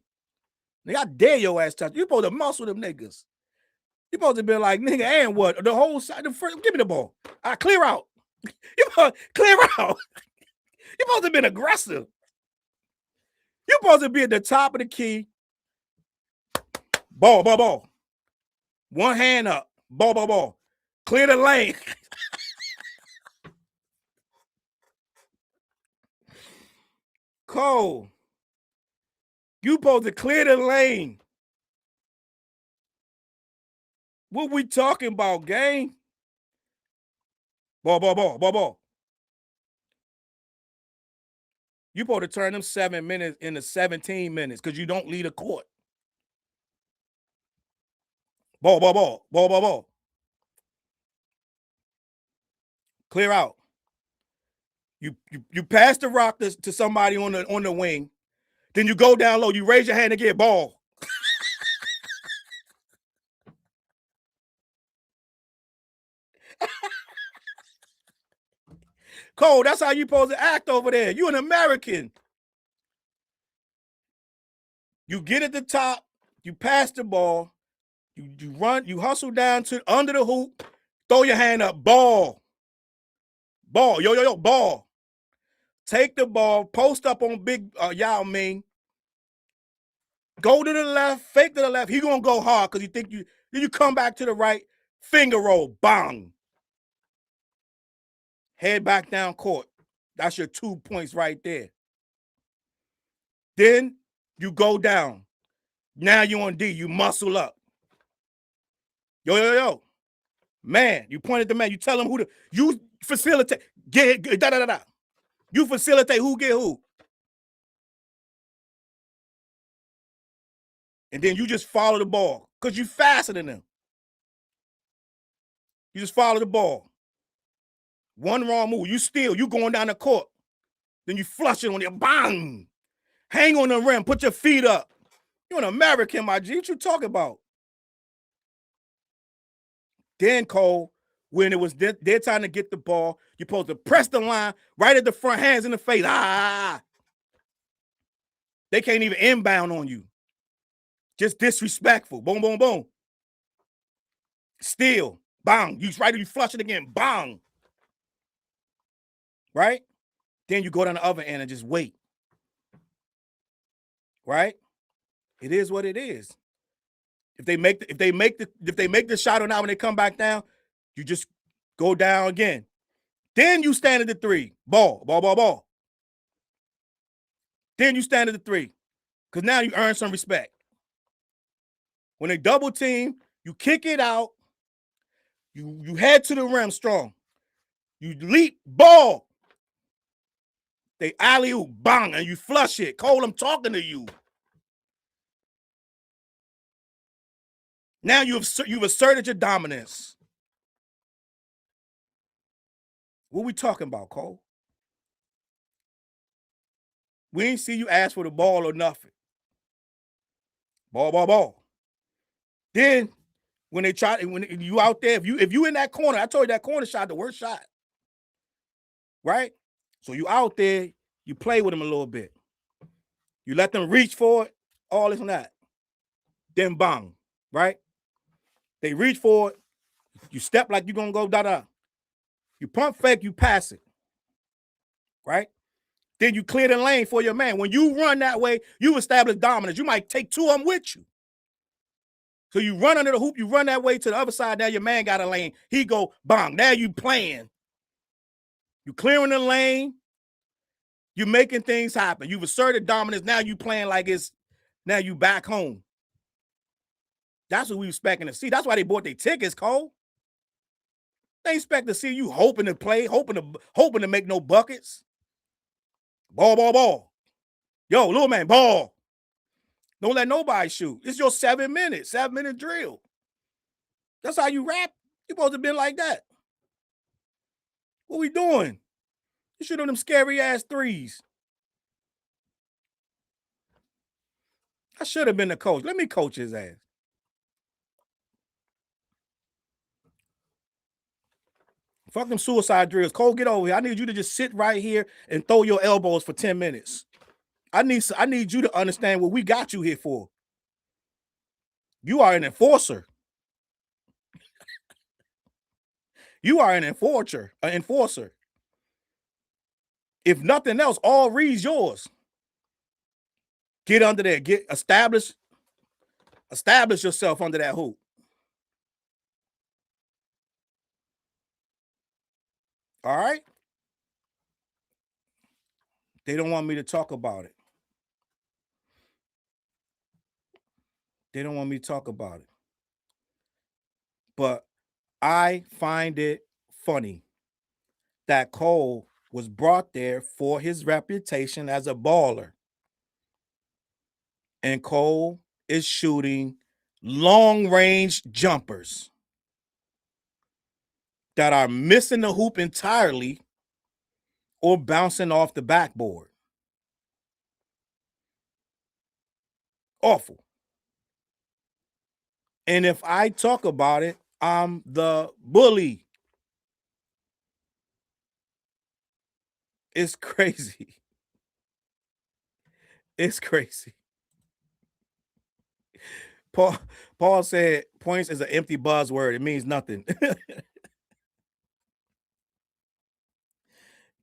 Speaker 1: Nigga, I dare your ass touch. You supposed to muscle them niggas. You supposed to be like, nigga, and what? The whole side. The first, give me the ball. I clear out. You supposed to clear out. You supposed to be aggressive. You supposed to be at the top of the key. Ball, ball, ball. One hand up. Ball, ball, ball. Clear the lane. Cole, you supposed to clear the lane. What we talking about, gang? Ball, ball, ball, ball, ball. You supposed to turn them 7 minutes into 17 minutes because you don't lead a court. Ball, ball, ball, ball, ball, ball. Clear out. You pass the rock to somebody on the wing. Then you go down low. You raise your hand and get ball. Cole, that's how you supposed to act over there. You an American. You get at the top. You pass the ball. You run. You hustle down to under the hoop. Throw your hand up. Ball. Ball. Yo, yo, yo. Ball. Take the ball. Post up on big Yao Ming. Go to the left. Fake to the left. He gonna go hard because you think you. Then you come back to the right. Finger roll. Bang. Head back down court. That's your 2 points right there. Then you go down. Now you on D. You muscle up. Yo, yo, yo. Man, you point at the man. You tell him who to. You facilitate. Get da da da da. You facilitate who get who. And then you just follow the ball. Because you faster than them. You just follow the ball. One wrong move. You steal. You going down the court. Then you flush it on there. Bang. Hang on the rim. Put your feet up. You're an American, my G. What you talking about? Then, Cole, when it was their time to get the ball, you're supposed to press the line right at the front, hands in the face. They can't even inbound on you. Just disrespectful. Boom, boom, boom. Steal. Bang. You flush it again. Bang. Right? Then you go down the other end and just wait. Right? It is what it is. If they make the shot or not when they come back down, you just go down again. Then you stand at the 3. Ball, ball, ball, ball. Then you stand at the 3. Because now you earn some respect. When they double team, you kick it out. You head to the rim strong. You leap, ball. They alley-oop, bang, and you flush it. Cole, I'm talking to you. Now you've asserted your dominance. What we talking about, Cole? We ain't see you ask for the ball or nothing. Ball. Then when they try, when you out there, if you in that corner, I told you that corner shot the worst shot, right? So you out there, you play with them a little bit. You let them reach for it, all this and that. Then bang, right? They reach for it. You step like you're gonna go da-da. You pump fake, you pass it, right? Then you clear the lane for your man. When you run that way, you establish dominance. You might take two of them with you. So you run under the hoop, you run that way to the other side. Now your man got a lane. He go bang. Now you playing. You clearing the lane. You making things happen. You've asserted dominance. Now you playing like it's now you back home. That's what we expecting to see. That's why they bought their tickets, Cole. They expect to see you hoping to play, hoping to make no buckets. Ball. Yo, little man, ball. Don't let nobody shoot. It's your 7 minutes, 7-minute drill. That's how you rap. You supposed to be like that. What we doing? You shoot on them scary ass threes. I should have been the coach. Let me coach his ass. Fuck them suicide drills. Cole, get over here. I need you to just sit right here and throw your elbows for 10 minutes. I need you to understand what we got you here for. You are an enforcer. You are an enforcer. If nothing else, all reads yours. Get under there. Get establish yourself under that hoop. All right? They don't want me to talk about it. They don't want me to talk about it. But I find it funny that Cole was brought there for his reputation as a baller. And Cole is shooting long-range jumpers that are missing the hoop entirely or bouncing off the backboard. Awful. And if I talk about it, I'm the bully. It's crazy. It's crazy. Paul said points is an empty buzzword. It means nothing.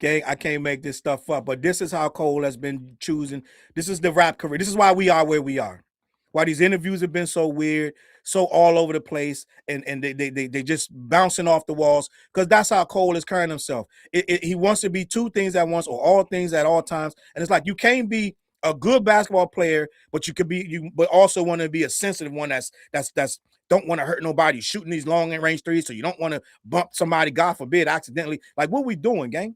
Speaker 1: Okay, I can't make this stuff up, but this is how Cole has been choosing. This is the rap career. This is why we are where we are. Why these interviews have been so weird, so all over the place, and they just bouncing off the walls, because that's how Cole is carrying himself. He wants to be two things at once or all things at all times, and it's like you can't be a good basketball player, but but also want to be a sensitive one that's don't want to hurt nobody, shooting these long range threes, so you don't want to bump somebody, God forbid, accidentally. Like, what we doing, gang?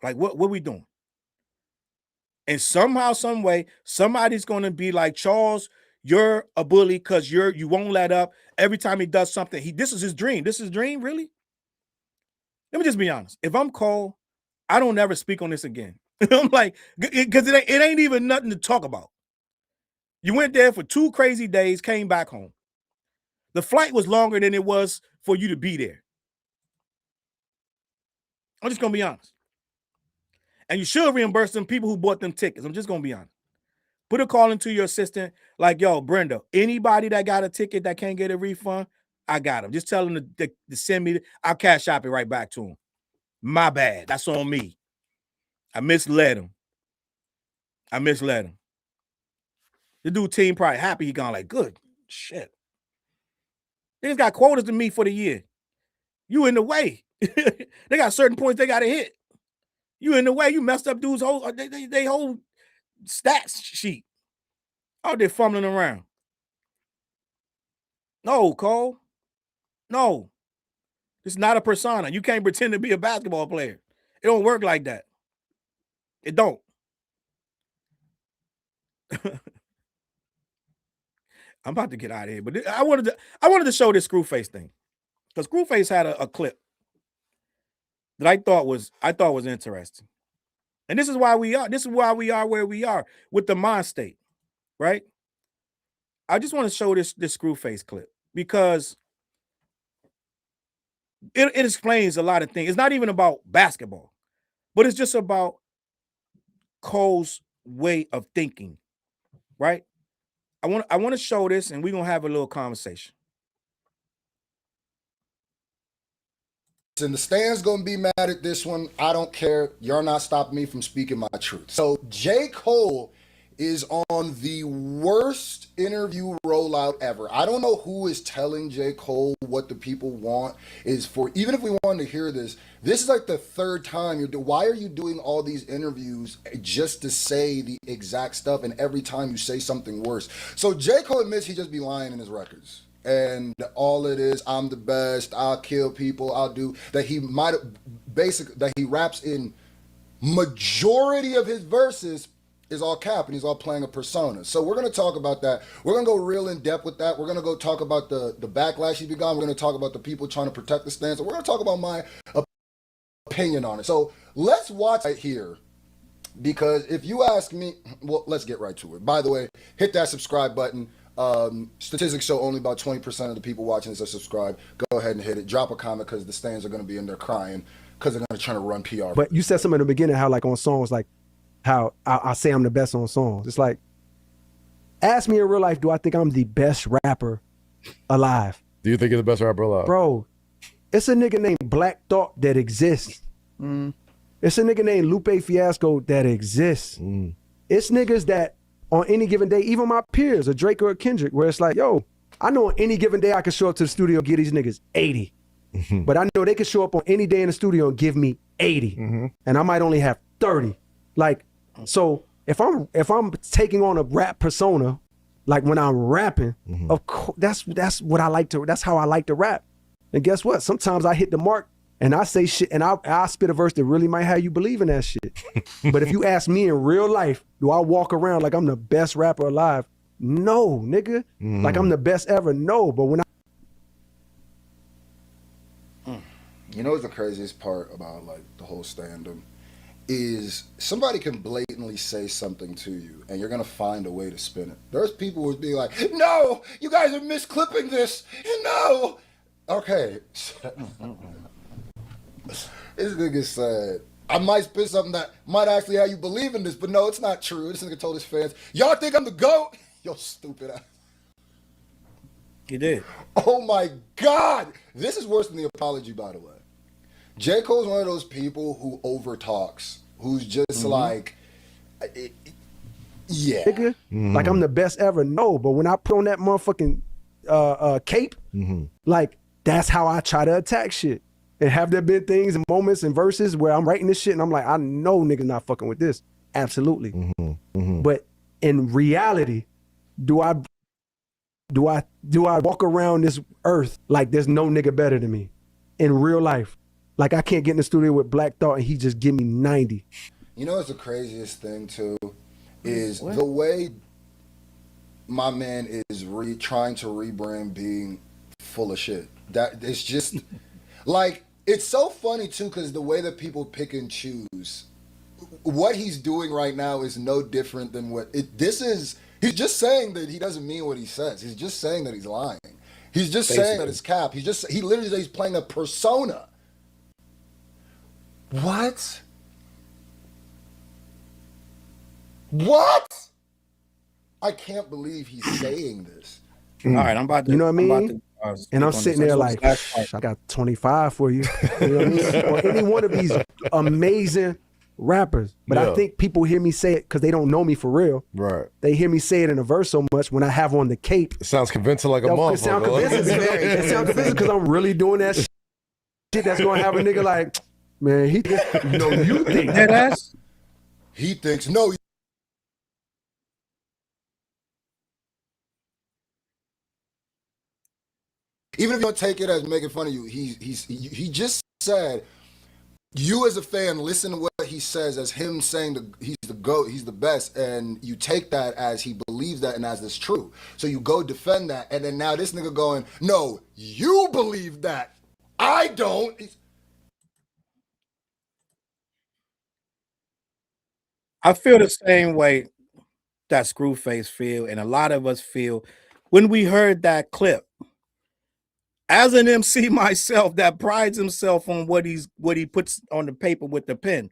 Speaker 1: Like, what we doing? And somehow, some way, somebody's going to be like, Challz, you're a bully because you won't let up. Every time he does something, this is his dream. This is his dream, really? Let me just be honest. If I'm Cole, I don't ever speak on this again. I'm like, because it ain't even nothing to talk about. You went there for 2 crazy days, came back home. The flight was longer than it was for you to be there. I'm just going to be honest. And you should reimburse them people who bought them tickets. I'm just going to be honest. Put a call into your assistant like, yo, Brenda, anybody that got a ticket that can't get a refund, I got them. Just tell them to send me. I'll cash shop it right back to them. My bad. That's on me. I misled him. The dude team probably happy he gone like, good shit. They just got quotas to meet for the year. You in the way. They got certain points they got to hit. You in the way. You messed up dudes' whole they whole stats sheet. Out there fumbling around. No, Cole. No. It's not a persona. You can't pretend to be a basketball player. It don't work like that. It don't. I'm about to get out of here, but I wanted to show this Screwface thing because Screwface had a clip that I thought was interesting, and this is why we are. This is why we are where we are with the mind state, right? I just want to show this Screwface clip because it explains a lot of things. It's not even about basketball, but it's just about Cole's way of thinking, right? I want to show this, and we're gonna have a little conversation.
Speaker 2: And the stand's gonna be mad at this one. I don't care. You're not stopping me from speaking my truth. So J. Cole is on the worst interview rollout ever. I don't know who is telling J. Cole what the people want is for. Even if we wanted to hear this is like the third time you're doing. Why are you doing all these interviews just to say the exact stuff? And every time you say something worse. So J. Cole admits he just be lying in his records. And all it is, I'm the best, I'll kill people, I'll do that. He might basically that he raps in majority of his verses is all cap and he's all playing a persona. So we're going to talk about that. We're going to go real in depth with that. We're going to go talk about the backlash he's begun. We're going to talk about the people trying to protect the stance. We're going to talk about my opinion on it. So let's watch right here, because if you ask me, well, let's get right to it. By the way, hit that subscribe button. Statistics show only about 20% of the people watching this are subscribed. Go ahead and hit it. Drop a comment because the stands are going to be in there crying because they're going to try to run PR.
Speaker 3: But you said something in the beginning, how like on songs, like how I say I'm the best on songs. It's like, ask me in real life, do I think I'm the best rapper alive?
Speaker 4: Do you think you're the best rapper alive?
Speaker 3: Bro, it's a nigga named Black Thought that exists. It's a nigga named Lupe Fiasco that exists. It's niggas that on any given day, even my peers, a Drake or a Kendrick, where it's like, yo, I know on any given day I could show up to the studio and give these niggas 80. But I know they could show up on any day in the studio and give me 80. And I might only have 30. Like, so if I'm taking on a rap persona, like when I'm rapping, of course, that's what I like to, that's how I like to rap. And guess what? Sometimes I hit the mark and I say shit and I spit a verse that really might have you believe in that shit. But if you ask me in real life, do I walk around like I'm the best rapper alive? No, nigga. Like I'm the best ever? No. But when
Speaker 2: You know what's the craziest part about like the whole stand-up is somebody can blatantly say something to you and you're gonna find a way to spin it. There's people who would be like, no, you guys are misclipping this. No. Okay. This nigga said, I might spit something that might actually have you believe in this, but no, it's not true. This nigga told his fans, y'all think I'm the GOAT? Yo, stupid ass.
Speaker 1: He did.
Speaker 2: Oh my God. This is worse than the apology, by the way. J. Cole's one of those people who overtalks, who's just like, yeah.
Speaker 3: nigga, like I'm the best ever? No. But when I put on that motherfucking cape, like that's how I try to attack shit. And have there been things and moments and verses where I'm writing this shit and I'm like, I know niggas not fucking with this. Absolutely. But in reality, do I walk around this earth like there's no nigga better than me in real life? Like I can't get in the studio with Black Thought and he just give me 90.
Speaker 2: You know what's the craziest thing too? Is the way my man is trying to rebrand being full of shit. That it's just like, it's so funny too, because the way that people pick and choose, what he's doing right now is no different than he's just saying that he doesn't mean what he says. He's just saying that he's lying. He's just saying that it's cap. He literally says he's playing a persona. What? I can't believe he's saying this.
Speaker 1: All right, I'm about to.
Speaker 3: You know what I mean? And I'm sitting there like, I got 25 for you. You know what I mean? Or any one of these amazing rappers. But I think people hear me say it because they don't know me for real.
Speaker 4: Right.
Speaker 3: They hear me say it in a verse so much when I have on the cape.
Speaker 4: It sounds convincing like a motherfucker.
Speaker 3: It sounds convincing because I'm really doing that shit that's going to have a nigga like, man, you think
Speaker 1: that.
Speaker 2: He thinks, no. even if you don't take it as making fun of you, he just said, you as a fan listen to what he says as him saying he's the GOAT, he's the best, and you take that as he believes that and as it's true. So you go defend that, and then now this nigga going, no, you believe that, I don't.
Speaker 1: I feel the same way that Screwface feel, and a lot of us feel when we heard that clip. As an MC myself that prides himself on what he puts on the paper with the pen,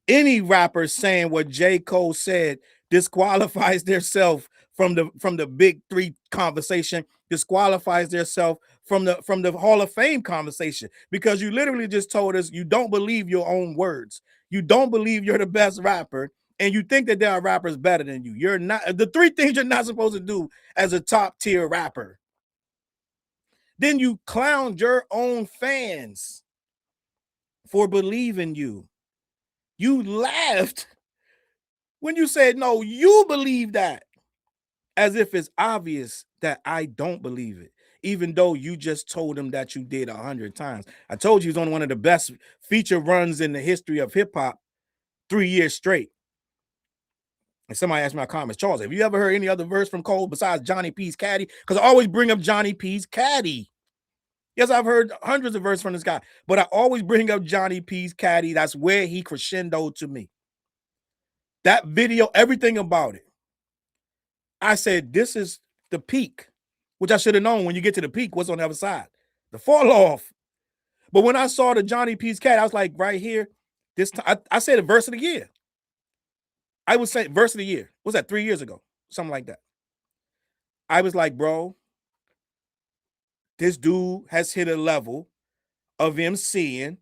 Speaker 1: any rapper saying what J. Cole said disqualifies themselves from the big three conversation, disqualifies themselves from the Hall of Fame conversation, because you literally just told us you don't believe your own words. You don't believe you're the best rapper, and you think that there are rappers better than you. You're not. The three things you're not supposed to do as a top tier rapper. Then you clowned your own fans for believing you. You laughed when you said, no, you believe that, as if it's obvious that I don't believe it, even though you just told him that you did 100 times. I told you he's on one of the best feature runs in the history of hip hop 3 years straight. And somebody asked me in my comments, Challz, have you ever heard any other verse from Cole besides Johnny P's Caddy? Because I always bring up Johnny P's Caddy. Yes, I've heard hundreds of verses from this guy, but I always bring up Johnny P's Caddy. That's where he crescendoed to me. That video, everything about it. I said, this is the peak, which I should have known when you get to the peak, what's on the other side? The fall off. But when I saw the Johnny P's Caddy, I was like, right here, this time, I said a verse of the year. I would say verse of the year. What was that, 3 years ago? Something like that. I was like, bro, this dude has hit a level of MCing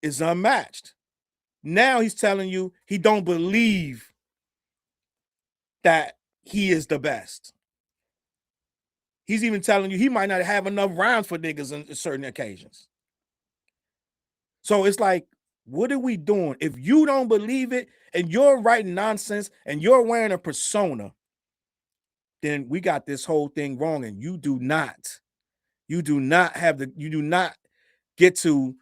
Speaker 1: is unmatched. Now he's telling you he don't believe that he is the best. He's even telling you he might not have enough rounds for niggas on certain occasions. So it's like, what are we doing? If you don't believe it and you're writing nonsense and you're wearing a persona, then we got this whole thing wrong. And you do not get to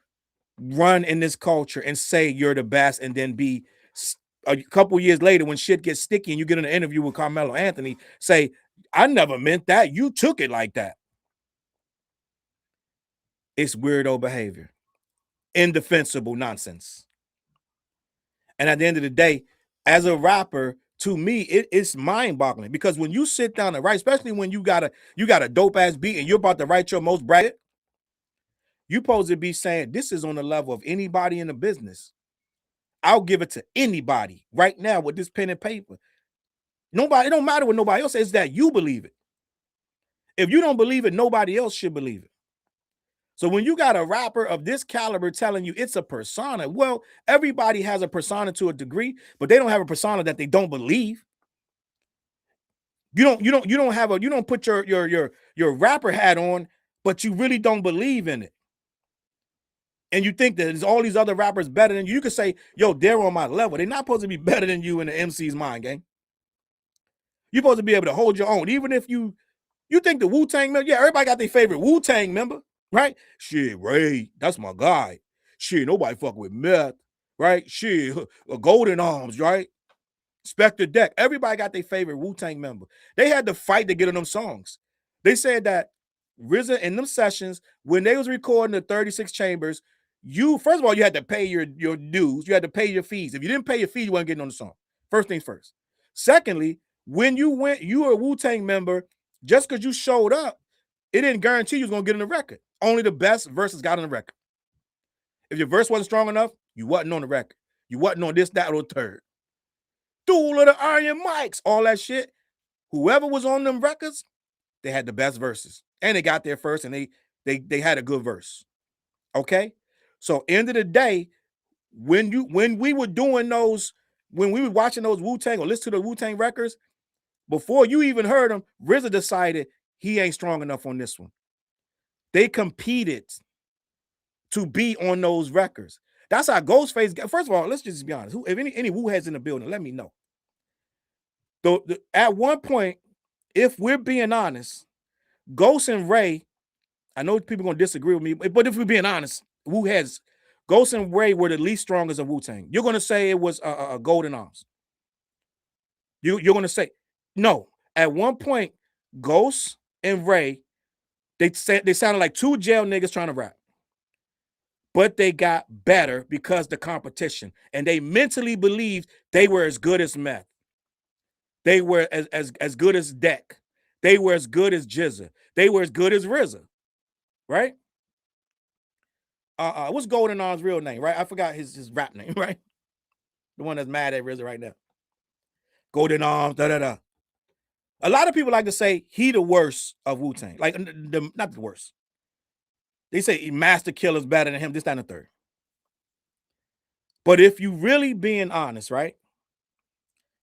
Speaker 1: run in this culture and say you're the best and then be a couple years later when shit gets sticky and you get in an interview with Carmelo Anthony, say, I never meant that. You took it like that. It's weirdo behavior, indefensible nonsense. And at the end of the day, as a rapper, to me, it's mind-boggling, because when you sit down and write, especially when you got a dope-ass beat and you're about to write your most bracket, you're supposed to be saying, this is on the level of anybody in the business. I'll give it to anybody right now with this pen and paper. Nobody, it don't matter what nobody else says, that you believe it. If you don't believe it, nobody else should believe it. So when you got a rapper of this caliber telling you it's a persona, well, everybody has a persona to a degree, but they don't have a persona that they don't believe. You don't put your rapper hat on, but you really don't believe in it. And you think that there's all these other rappers better than you. You could say, yo, they're on my level. They're not supposed to be better than you in the MC's mind, gang. You're supposed to be able to hold your own. Even if you think the Wu-Tang member, yeah, everybody got their favorite Wu-Tang member, right? Shit, Ray, that's my guy. Shit, nobody fuck with Meth, right? Shit, Golden Arms, right? Spectre Deck. Everybody got their favorite Wu-Tang member. They had to fight to get on them songs. They said that RZA in them sessions, when they was recording the 36 chambers, first of all, you had to pay your dues. You had to pay your fees. If you didn't pay your fees, you weren't getting on the song. First things first. Secondly, when you were a Wu-Tang member, just because you showed up, it didn't guarantee you was going to get on the record. Only the best verses got on the record. If your verse wasn't strong enough, you wasn't on the record. You wasn't on this, that, or third. Duel of the Iron Mics, all that shit. Whoever was on them records, they had the best verses. And they got there first, and they had a good verse. Okay? So end of the day, when we were doing those, when we were watching those Wu-Tang or listening to the Wu-Tang records, before you even heard them, RZA decided he ain't strong enough on this one. They competed to be on those records. That's how Ghostface got. First of all, let's just be honest. If any Wu heads in the building, let me know. At one point, if we're being honest, Ghost and Ray I know people gonna disagree with me, but if we're being honest, who has Ghost and Ray were the least strongest of Wu-Tang? You're gonna say it was Golden Arms. You're gonna say no. At one point, Ghost and Ray, they sounded like two jail niggas trying to rap. But they got better because the competition, and they mentally believed they were as good as Meth. They were as good as Deck. They were as good as Jizza. They were as good as RZA, right? What's Golden Arm's real name, right? I forgot his rap name, right? The one that's mad at RZA right now. Golden Arms, da-da-da. A lot of people like to say he the worst of Wu-Tang. Like, not the worst. They say Master Killer's better than him, this, that, and the third. But if you really being honest, right?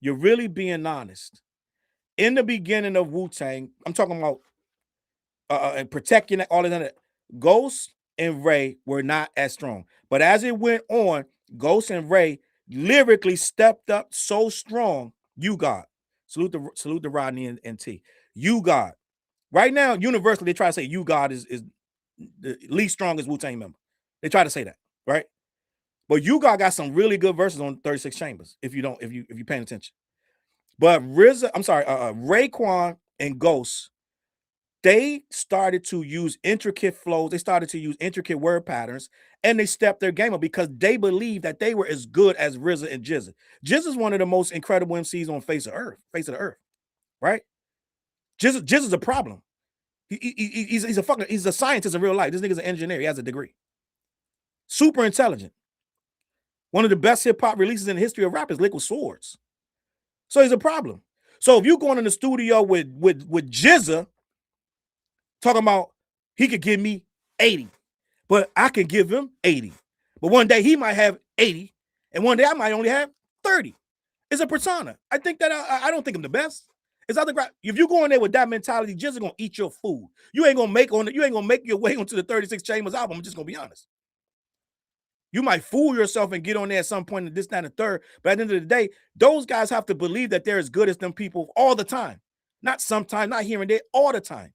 Speaker 1: You're really being honest. In the beginning of Wu-Tang, I'm talking about and protecting all of that. Ghost and Ray were not as strong. But as it went on, Ghost and Ray lyrically stepped up so strong. You got. Salute to Rodney and T. You got. Right now, universally, they try to say You God is the least strongest Wu-Tang member. They try to say that, right? But You God got some really good verses on 36 Chambers, if you're paying attention. But Raekwon and Ghost, they started to use intricate flows, they started to use intricate word patterns, and they stepped their game up because they believed that they were as good as RZA and Jizza. Jizza's one of the most incredible MCs on face of the earth, right? Jizza's a problem. He's a scientist in real life. This nigga's an engineer. He has a degree. Super intelligent. One of the best hip-hop releases in the history of rap is Liquid Swords. So he's a problem. So if you're going in the studio with Jizza, talking about he could give me 80, but I can give him 80. But one day he might have 80, and one day I might only have 30. It's a persona. I think that I don't think I'm the best. It's other crap. If you go in there with that mentality, Jizza gonna eat your food. You ain't gonna make your way onto the 36 Chambers album. I'm just gonna be honest. You might fool yourself and get on there at some point in this, that, and the third. But at the end of the day, those guys have to believe that they're as good as them people all the time. Not sometimes, not here and there, all the time.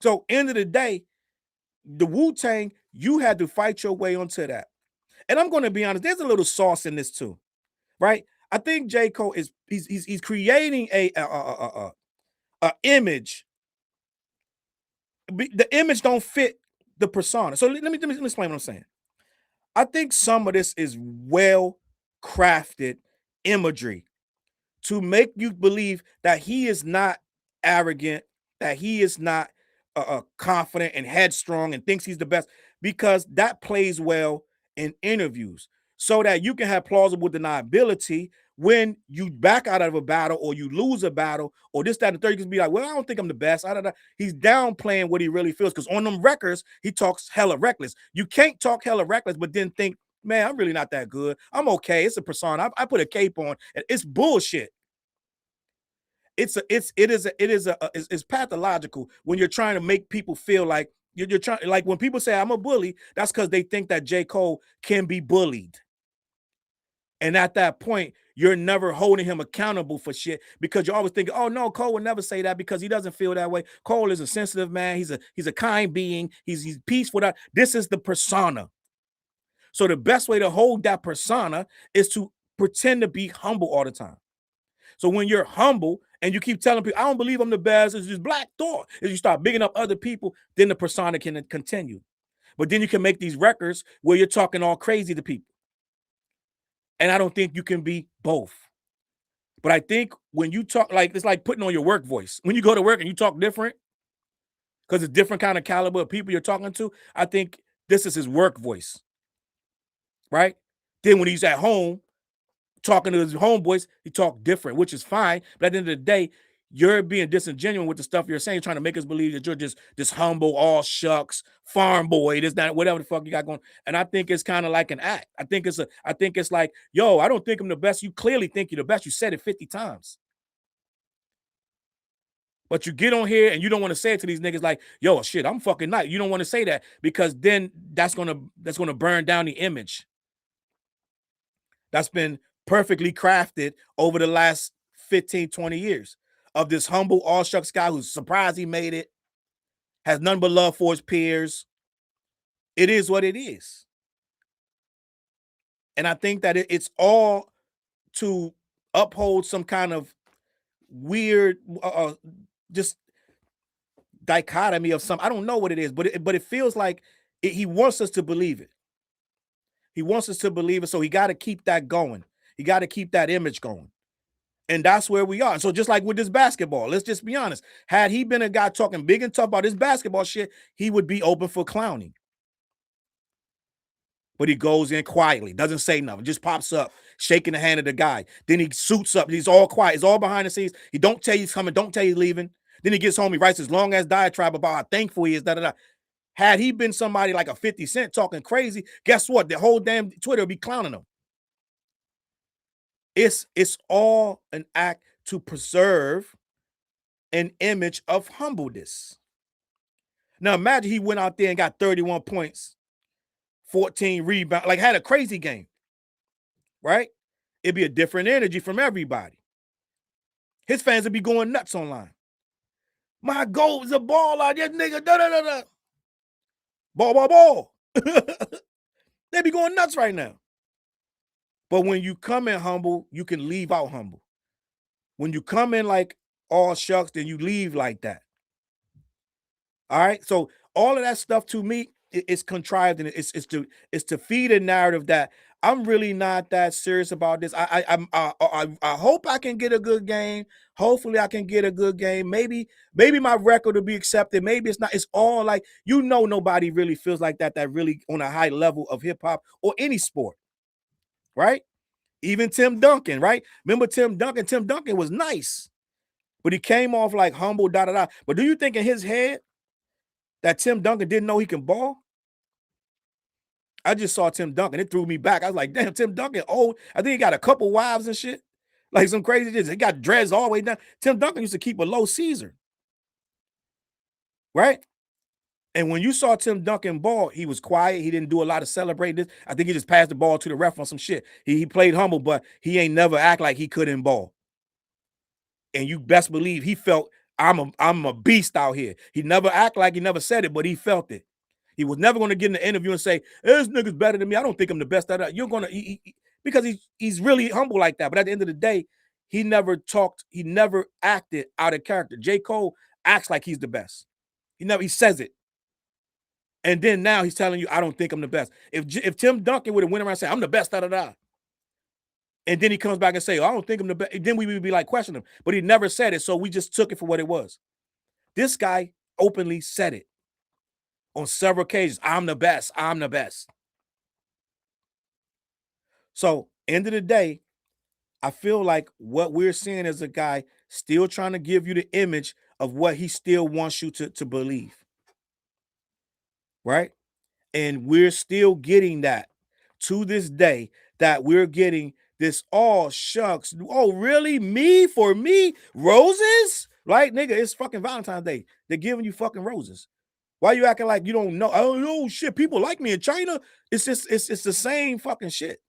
Speaker 1: So end of the day, the Wu-Tang, you had to fight your way onto that. And I'm going to be honest, there's a little sauce in this too, right? I think J. Cole he's creating a image. The image don't fit the persona. So let me explain what I'm saying. I think some of this is well-crafted imagery to make you believe that he is not arrogant, that he is not confident and headstrong and thinks he's the best, because that plays well in interviews so that you can have plausible deniability when you back out of a battle or you lose a battle or this, that, and the third. You can be like, well, I don't think I'm the best. He's downplaying what he really feels because on them records, he talks hella reckless. You can't talk hella reckless, but then think, man, I'm really not that good. I'm okay. It's a persona. I put a cape on. It's bullshit. It's pathological when you're trying to make people feel like you're trying, like when people say I'm a bully, that's because they think that J. Cole can be bullied. And at that point, you're never holding him accountable for shit because you're always thinking, oh no, Cole would never say that because he doesn't feel that way. Cole is a sensitive man. He's a kind being. He's peaceful. This is the persona. So the best way to hold that persona is to pretend to be humble all the time. So when you're humble and you keep telling people, I don't believe I'm the best, it's just black thought. As you start bigging up other people, then the persona can continue. But then you can make these records where you're talking all crazy to people. And I don't think you can be both. But I think when you talk, like it's like putting on your work voice. When you go to work and you talk different, because it's different kind of caliber of people you're talking to, I think this is his work voice. Right? Then when he's at home, talking to his homeboys, he talked different, which is fine. But at the end of the day, you're being disingenuous with the stuff you're saying. You're trying to make us believe that you're just this humble, all shucks, farm boy, this, that, whatever the fuck you got going. And I think it's kind of like an act. I think it's like, yo, I don't think I'm the best. You clearly think you're the best. You said it 50 times. But you get on here and you don't want to say it to these niggas like, yo, shit, I'm fucking not. You don't want to say that because then that's gonna burn down the image that's been perfectly crafted over the last 15, 20 years of this humble, all shucks guy who's surprised he made it, has none but love for his peers. It is what it is. And I think that it's all to uphold some kind of weird, just dichotomy of some. I don't know what it is, but it feels like he wants us to believe it. He wants us to believe it, so he got to keep that going. He got to keep that image going. And that's where we are. So just like with this basketball, let's just be honest. Had he been a guy talking big and tough about this basketball shit, he would be open for clowning. But he goes in quietly, doesn't say nothing, just pops up, shaking the hand of the guy. Then he suits up. He's all quiet. He's all behind the scenes. He don't tell you he's coming. Don't tell you he's leaving. Then he gets home. He writes his long-ass diatribe about how thankful he is. Da, da, da. Had he been somebody like a 50 Cent talking crazy, guess what? The whole damn Twitter would be clowning him. It's all an act to preserve an image of humbleness. Now imagine he went out there and got 31 points, 14 rebounds, like had a crazy game, right? It'd be a different energy from everybody. His fans would be going nuts online. My goal is a ball out there, nigga. Da, da, da, da. Ball, ball, ball. They'd be going nuts right now. But when you come in humble, you can leave out humble. When you come in like all shucks, then you leave like that. All right. So all of that stuff to me is contrived, and it's to feed a narrative that I'm really not that serious about this. I hope I can get a good game. Hopefully I can get a good game. Maybe my record will be accepted. Maybe it's not. It's all like, nobody really feels like that really on a high level of hip hop or any sport. Right? Even Tim Duncan, right? Remember Tim Duncan? Tim Duncan was nice, but he came off like humble, da da da. But do you think in his head that Tim Duncan didn't know he can ball? I just saw Tim Duncan. It threw me back. I was like, damn, Tim Duncan old. I think he got a couple wives and shit. Like some crazy shit. He got dreads all the way down. Tim Duncan used to keep a low Caesar. Right? And when you saw Tim Duncan ball, he was quiet. He didn't do a lot of celebrating. I think he just passed the ball to the ref on some shit. He played humble, but he ain't never act like he couldn't ball. And you best believe he felt, I'm a beast out here. He never act like he never said it, but he felt it. He was never going to get in the interview and say, this nigga's better than me. I don't think I'm the best at that. You're going to, because he's really humble like that. But at the end of the day, he never talked. He never acted out of character. J. Cole acts like he's the best. He says it. And then now he's telling you, I don't think I'm the best. If Tim Duncan would have went around and said, I'm the best, da da da, and then he comes back and say, I don't think I'm the best, then we would be like questioning him. But he never said it, so we just took it for what it was. This guy openly said it on several occasions. I'm the best. I'm the best. So, end of the day, I feel like what we're seeing is a guy still trying to give you the image of what he still wants you to believe. Right? And we're still getting that to this day, that we're getting this, oh, shucks. Oh, really? Me? For me? Roses? Right, nigga, it's fucking Valentine's Day. They're giving you fucking roses. Why you acting like you don't know? Oh, shit, people like me in China. It's just, it's the same fucking shit.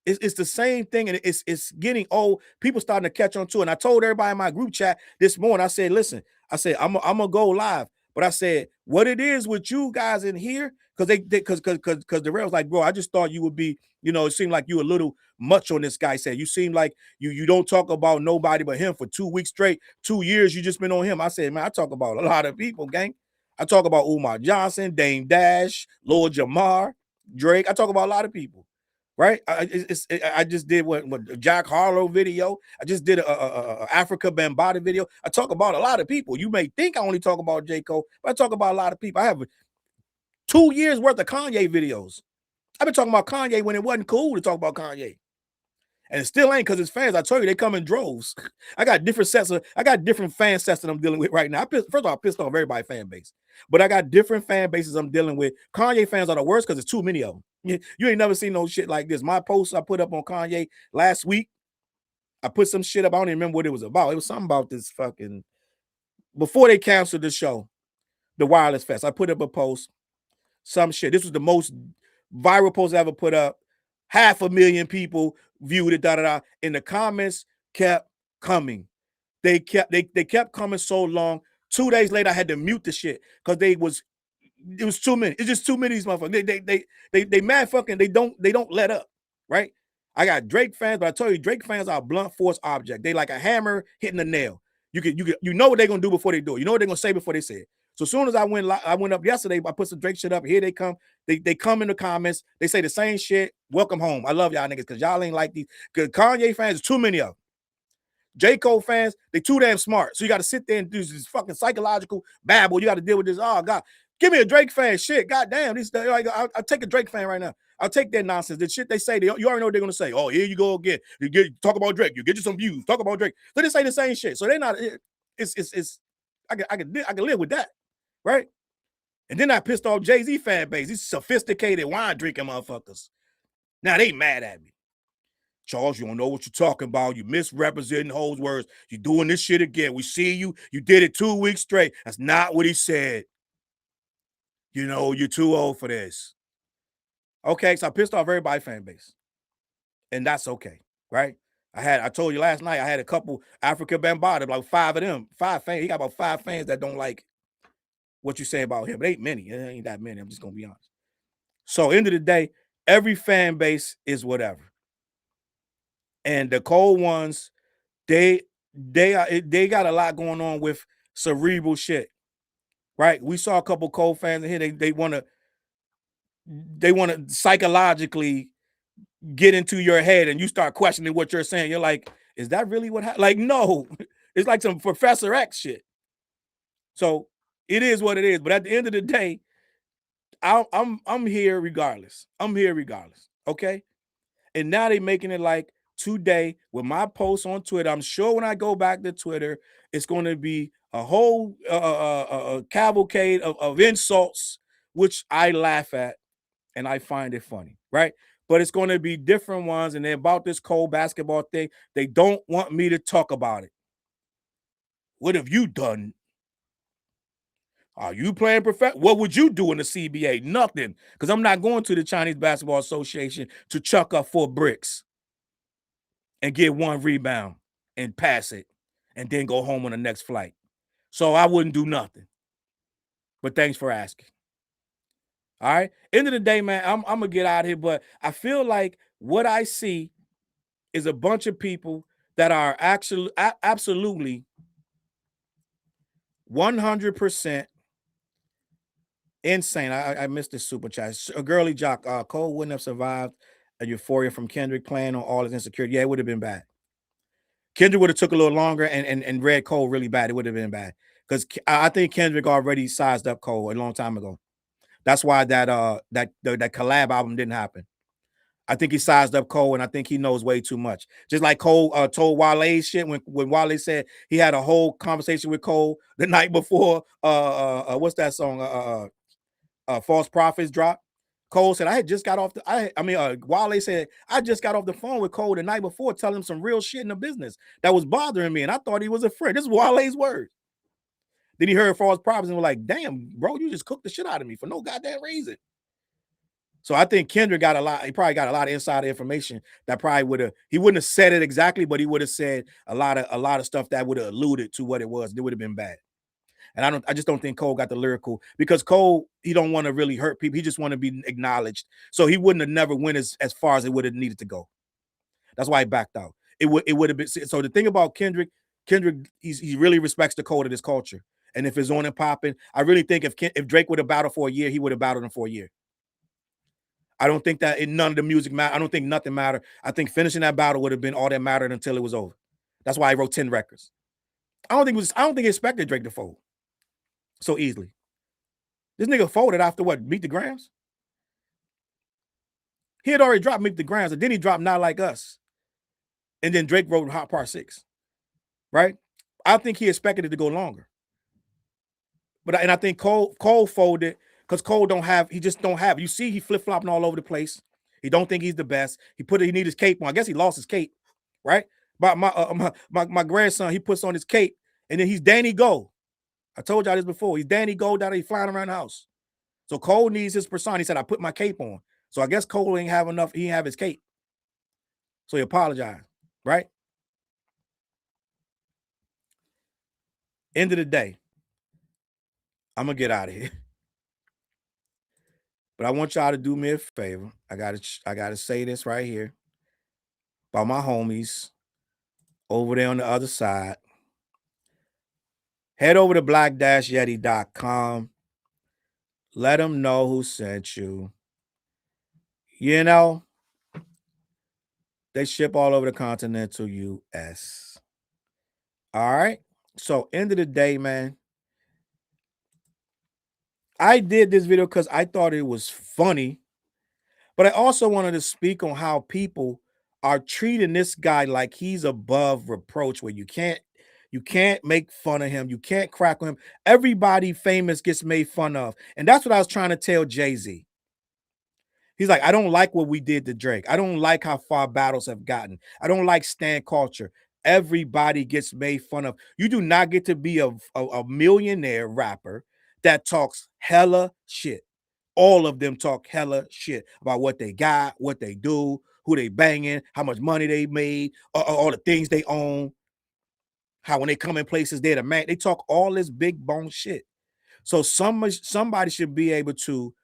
Speaker 1: It's the same thing, and it's getting old. People starting to catch on to it. And I told everybody in my group chat this morning, I said, listen, I said, I'm gonna go live. But I said, what it is with you guys in here, because Darrell was like, bro, I just thought you would be, it seemed like you a little much on this guy. Said you seem like you don't talk about nobody but him for 2 weeks straight, 2 years you just been on him. I said, man, I talk about a lot of people, gang. I talk about Umar Johnson, Dame Dash, Lord Jamar, Drake. I talk about a lot of people. Right? I just did what Jack Harlow video. I just did a Africa Bambaataa video. I talk about a lot of people. You may think I only talk about J. Cole, but I talk about a lot of people. I have 2 years worth of Kanye videos. I've been talking about Kanye when it wasn't cool to talk about Kanye. And it still ain't, because his fans, I told you, they come in droves. I got different fan sets that I'm dealing with right now. First of all, I pissed off everybody's fan base. But I got different fan bases I'm dealing with. Kanye fans are the worst because there's too many of them. You ain't never seen no shit like this. My post I put up on Kanye last week, I put some shit up. I don't even remember what it was about. It was something about this fucking, before they canceled the show, the Wireless Fest. I put up a post, some shit. This was the most viral post I ever put up. 500,000 people viewed it, da da da. And the comments kept coming. They kept coming so long 2 days later, I had to mute the shit because it was too many. It's just too many of these motherfuckers. They mad fucking. They don't let up, right? I got Drake fans, but I tell you, Drake fans are a blunt force object. They like a hammer hitting a nail. You know what they're gonna do before they do it. You know what they're gonna say before they say it. So as soon as I went up yesterday, I put some Drake shit up. Here they come. They come in the comments. They say the same shit. Welcome home. I love y'all niggas because y'all ain't like these. Because Kanye fans, too many of them. J. Cole fans, they too damn smart. So you got to sit there and do this fucking psychological babble. You got to deal with this. Oh, God. Give me a Drake fan. Shit. God damn. Like, I'll take a Drake fan right now. I'll take that nonsense. The shit they say, you already know what they're going to say. Oh, here you go again. Talk about Drake. You get you some views. Talk about Drake. So they say the same shit. So they're not, I can live with that. Right? And then I pissed off Jay-Z fan base. These sophisticated wine drinking motherfuckers. Now they mad at me. Challz, you don't know what you're talking about. You misrepresenting Ho's words. You're doing this shit again. We see you. You did it 2 weeks straight. That's not what he said. You know, you're too old for this. Okay, so I pissed off everybody fan base. And that's okay, right? I told you last night, I had a couple Africa Bambaataa, like 5 of them. 5 fans. He got about 5 fans that don't like what you say about him. It ain't many. It ain't that many. I'm just going to be honest. So, end of the day, every fan base is whatever. And the Cole ones, they got a lot going on with cerebral shit, right? We saw a couple Cole fans in here. They want to psychologically get into your head, and you start questioning what you're saying. You're like, is that really what happened? Like, no, it's like some Professor X shit. So it is what it is. But at the end of the day, I'm here regardless. I'm here regardless. Okay. And now they making it like today with my post on Twitter. I'm sure when I go back to Twitter, it's going to be a whole cavalcade of insults, which I laugh at and I find it funny, right? But it's going to be different ones. And they're about this Cole basketball thing. They don't want me to talk about it. What have you done? Are you playing professional? What would you do in the CBA? Nothing. Because I'm not going to the Chinese Basketball Association to chuck up 4 bricks and get 1 rebound and pass it and then go home on the next flight. So I wouldn't do nothing. But thanks for asking. All right. End of the day, man, I'm going to get out of here. But I feel like what I see is a bunch of people that are actually absolutely 100% insane. I missed this super chat. A girly jock. Cole wouldn't have survived a euphoria from Kendrick playing on all his insecurity. Yeah, it would have been bad. Kendrick would have took a little longer and read Cole really bad. It would have been bad. Because I think Kendrick already sized up Cole a long time ago. That's why that collab album didn't happen. I think he sized up Cole, and I think he knows way too much. Just like Cole told Wale shit when Wale said he had a whole conversation with Cole the night before. What's that song? False Prophets dropped. Cole said, I had just got off Wale said, I just got off the phone with Cole the night before telling him some real shit in the business that was bothering me, and I thought he was a friend. This is Wale's word. Then he heard False Prophets and was like, damn, bro, you just cooked the shit out of me for no goddamn reason. So I think Kendrick got he probably got a lot of insider information that probably he wouldn't have said it exactly, but he would have said a lot of stuff that would have alluded to what it was. It would have been bad. And I just don't think Cole got the lyrical, because Cole, he don't want to really hurt people. He just want to be acknowledged. So he wouldn't have never went as far as it would have needed to go. That's why he backed out. It would have been. So the thing about Kendrick, he really respects the code of this culture. And if it's on and popping, I really think if Drake would have battled for a year, he would have battled him for a year. I don't think that none of the music mattered. I don't think nothing mattered. I think finishing that battle would have been all that mattered until it was over. That's why he wrote 10 records. I don't think he expected Drake to fold so easily. This nigga folded after what? Meet the Grams? He had already dropped Meet the Grams, and then he dropped Not Like Us. And then Drake wrote Hot Part 6. Right? I think he expected it to go longer. And I think Cole folded because Cole he just don't have. You see, he flip-flopping all over the place. He don't think he's the best. He need his cape on. I guess he lost his cape, right? But my grandson, he puts on his cape, and then he's Danny Go. I told y'all this before. He's Danny Go down there, he's flying around the house. So Cole needs his persona. He said, I put my cape on. So I guess Cole ain't have enough. He didn't have his cape. So he apologized, right? End of the day, I'm gonna get out of here. But I want y'all to do me a favor. I gotta say this right here about my homies over there on the other side. Head over to black-yeti.com. Let them know who sent you. You know, they ship all over the continental US. All right. So, end of the day, man, I did this video because I thought it was funny, but I also wanted to speak on how people are treating this guy like he's above reproach, where you can't make fun of him, you can't crack on him. Everybody famous gets made fun of, and that's what I was trying to tell Jay-Z. He's like, I don't like what we did to Drake. I don't like how far battles have gotten. I don't like stan culture. Everybody gets made fun of. You do not get to be a millionaire rapper that talks hella shit. All of them talk hella shit about what they got, what they do, who they banging, how much money they made, all the things they own, how when they come in places, they're the man. They talk all this big bone shit. So somebody should be able to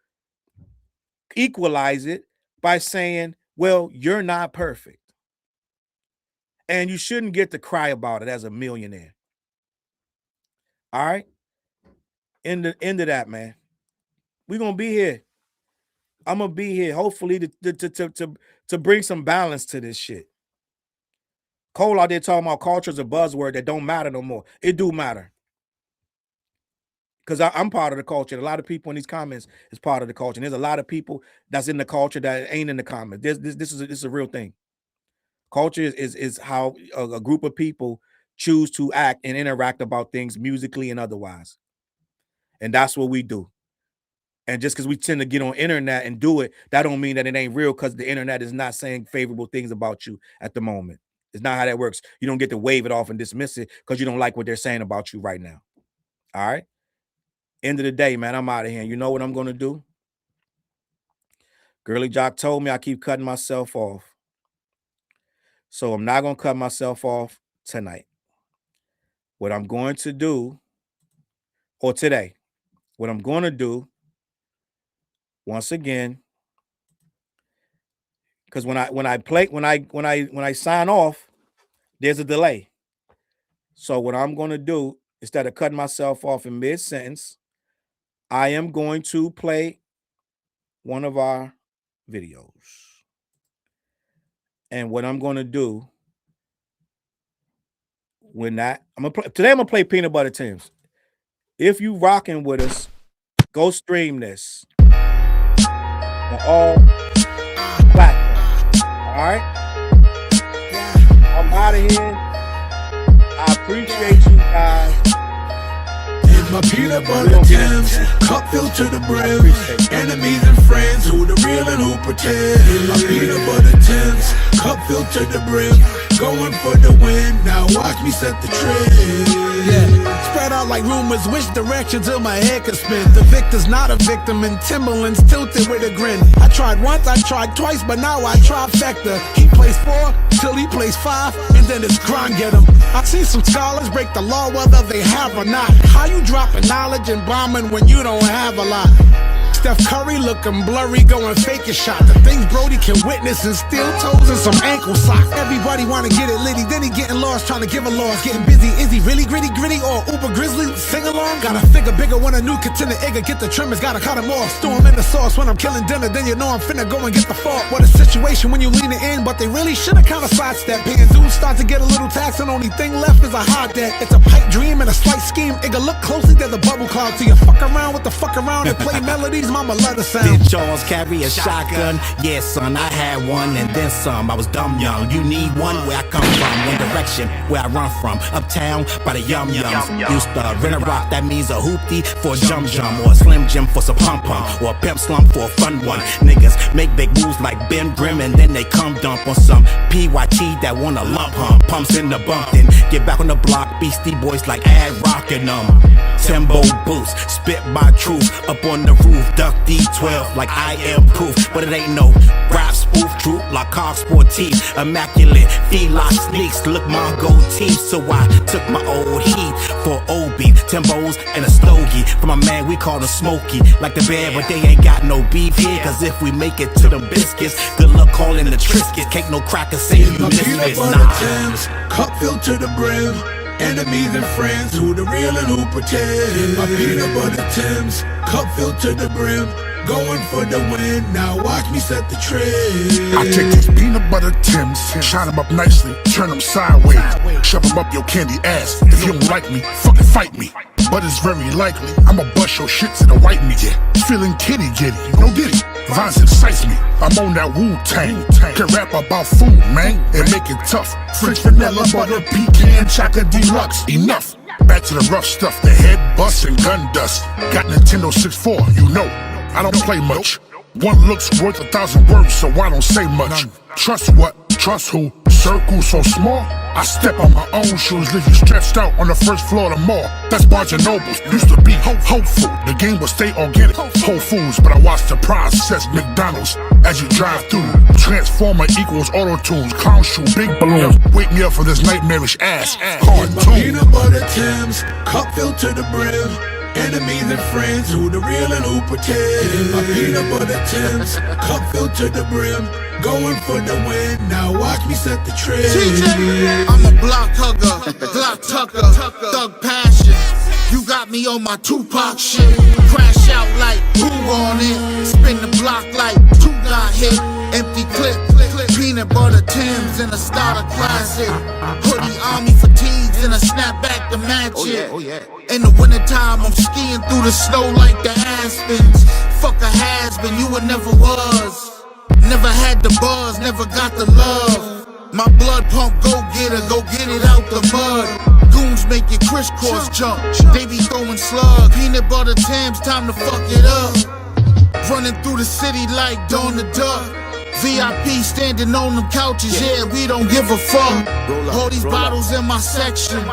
Speaker 1: equalize it by saying, well, you're not perfect. And you shouldn't get to cry about it as a millionaire. All right? End of that, man. We're going to be here. I'm going to be here, hopefully, to bring some balance to this shit. Cole out there talking about culture is a buzzword that don't matter no more. It do matter. Because I'm part of the culture. A lot of people in these comments is part of the culture. And there's a lot of people that's in the culture that ain't in the comments. This is a real thing. Culture is how a group of people choose to act and interact about things musically and otherwise. And that's what we do. And just because we tend to get on internet and do it, that don't mean that it ain't real, because the internet is not saying favorable things about you at the moment. It's not how that works. You don't get to wave it off and dismiss it because you don't like what they're saying about you right now. All right? End of the day, man, I'm out of here. You know what I'm going to do? Girly Jock told me I keep cutting myself off. So I'm not going to cut myself off tonight. What I'm going to do, or today, what I'm going to do, once again, because when I sign off, there's a delay. So what I'm going to do, instead of cutting myself off in mid-sentence, I am going to play one of our videos. And what I'm going to do today I'm going to play Peanut Butter Tims. If you rocking with us, go stream this on all platforms. All right? I'm out of here. I appreciate you guys.
Speaker 5: In my peanut butter Tims, cup filled to the brim. Enemies and friends, who the real and who pretend. In my peanut butter Tims, cup filled to the brim. Going for the win, now watch me set the trend. Yeah, spread out like rumors, which direction till my head can spin. The victor's not a victim, and Timberland's tilted with a grin. I tried once, I tried twice, but now I trifecta. He plays 4 till he plays 5, and then it's grind get him. I see some scholars break the law whether they have or not. How you dropping knowledge and bombing when you don't have a lot? Steph Curry looking blurry, going fake a shot. The things Brody can witness and steel toes and some ankle socks. Everybody wanna get it litty, then he getting lost, trying to give a loss. Getting busy, is he really gritty or uber grizzly? Sing along, gotta figure bigger when a new contender igga. Get the trimmers, gotta cut him off. Stew him in the sauce when I'm killing dinner, then you know I'm finna go and get the fork. What a situation when you lean it in, but they really should've kinda sidestepped. Paying dudes start to get a little tax, and only thing left is a hot debt. It's a pipe dream and a slight scheme. Igga, look closely, there's a bubble cloud. So you fuck around with the fuck around and play melodies. Mama love the sound.
Speaker 6: Did Challz carry a shotgun? Yeah, son, I had one and then some. I was dumb young. You need one? Where I come from, one direction where I run from. Uptown by the yum yums. Used to rent a rock, that means a hoopty for a jum or a slim jim for some pum pum, or a pimp slump for a fun one. Niggas make big moves like Ben Grimm and then they come dump on some PYT that wanna lump hum. Pumps in the bump, then get back on the block. Beastie Boys like ad rockin' them. Timbo boots, spit my truth up on the roof. Duck D12 like I am proof, but it ain't no rap spoof. True like Cog Sportif, immaculate feline sneaks. Look my gold teeth, so I took my old heat for old beat, Timbos and a stogie. For my man we call the Smokey, like the bear, but they ain't got no beef here. Cause if we make it to the biscuits, good luck calling the Triscuits. Cake no cracker, say you misfits. Nah.
Speaker 5: Thames, cup filled to the brim. Enemies and friends, who the real and who pretend. In my peanut butter Timbs, cup filled to the brim. Going for the win, now watch me set the trend.
Speaker 7: I take these peanut butter Timbs, shine them up nicely, turn them sideways, shove them up your candy ass. If you don't like me, fucking fight me. But it's very likely I'ma bust your shit to the white meat. Feeling kitty giddy, no diddy. Vines excites me, I'm on that Wu-Tang. Can rap about food, man, and make it tough. French vanilla, butter, pecan, chocolate deluxe. Enough. Back to the rough stuff, the head bust and gun dust. Got Nintendo 64, you know, I don't play much. One look's worth 1,000 words, so I don't say much. Trust what? Trust who? Circle so small? I step on my own shoes, leave you stretched out on the first floor of the mall. That's Barnes & Nobles, used to be hopeful. The game will stay organic, Whole Foods, but I watch the process. McDonald's, as you drive through. Transformer equals auto-tunes, clown shoe, big balloons. Wake me up for this nightmarish ass.
Speaker 5: In my peanut butter Timbs, cup filled to the brim. Enemies and friends, who the real and who pretend. In my peanut butter Timbs, cup filled to the brim. Going for the win, now watch me set the trend.
Speaker 8: I'm a block hugger, Glock tucker, thug passion. You got me on my Tupac shit. Crash out like who on it? Spin the block like two got hit. Empty clip, peanut butter Timbs and a starter classic. Hoodie army fatigues and a snapback to match it. In the wintertime, I'm skiing through the snow like the Aspens. Fuck a has-been, you would never was. Never had the buzz, never got the love. My blood pump, go get it out the mud. Goons make it crisscross jump, they be throwing slugs. Peanut butter Timbs, time to fuck it up. Running through the city like Dawn the Duck. VIP standing on them couches, yeah, we don't give a fuck. All these bottles in my section.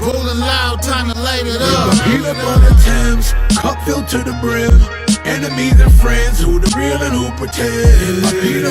Speaker 8: Rolling loud, time to light it up.
Speaker 5: In my peanut butter Timbs, cup filled to the brim. Enemies and friends, who the real and who pretend. In my peanut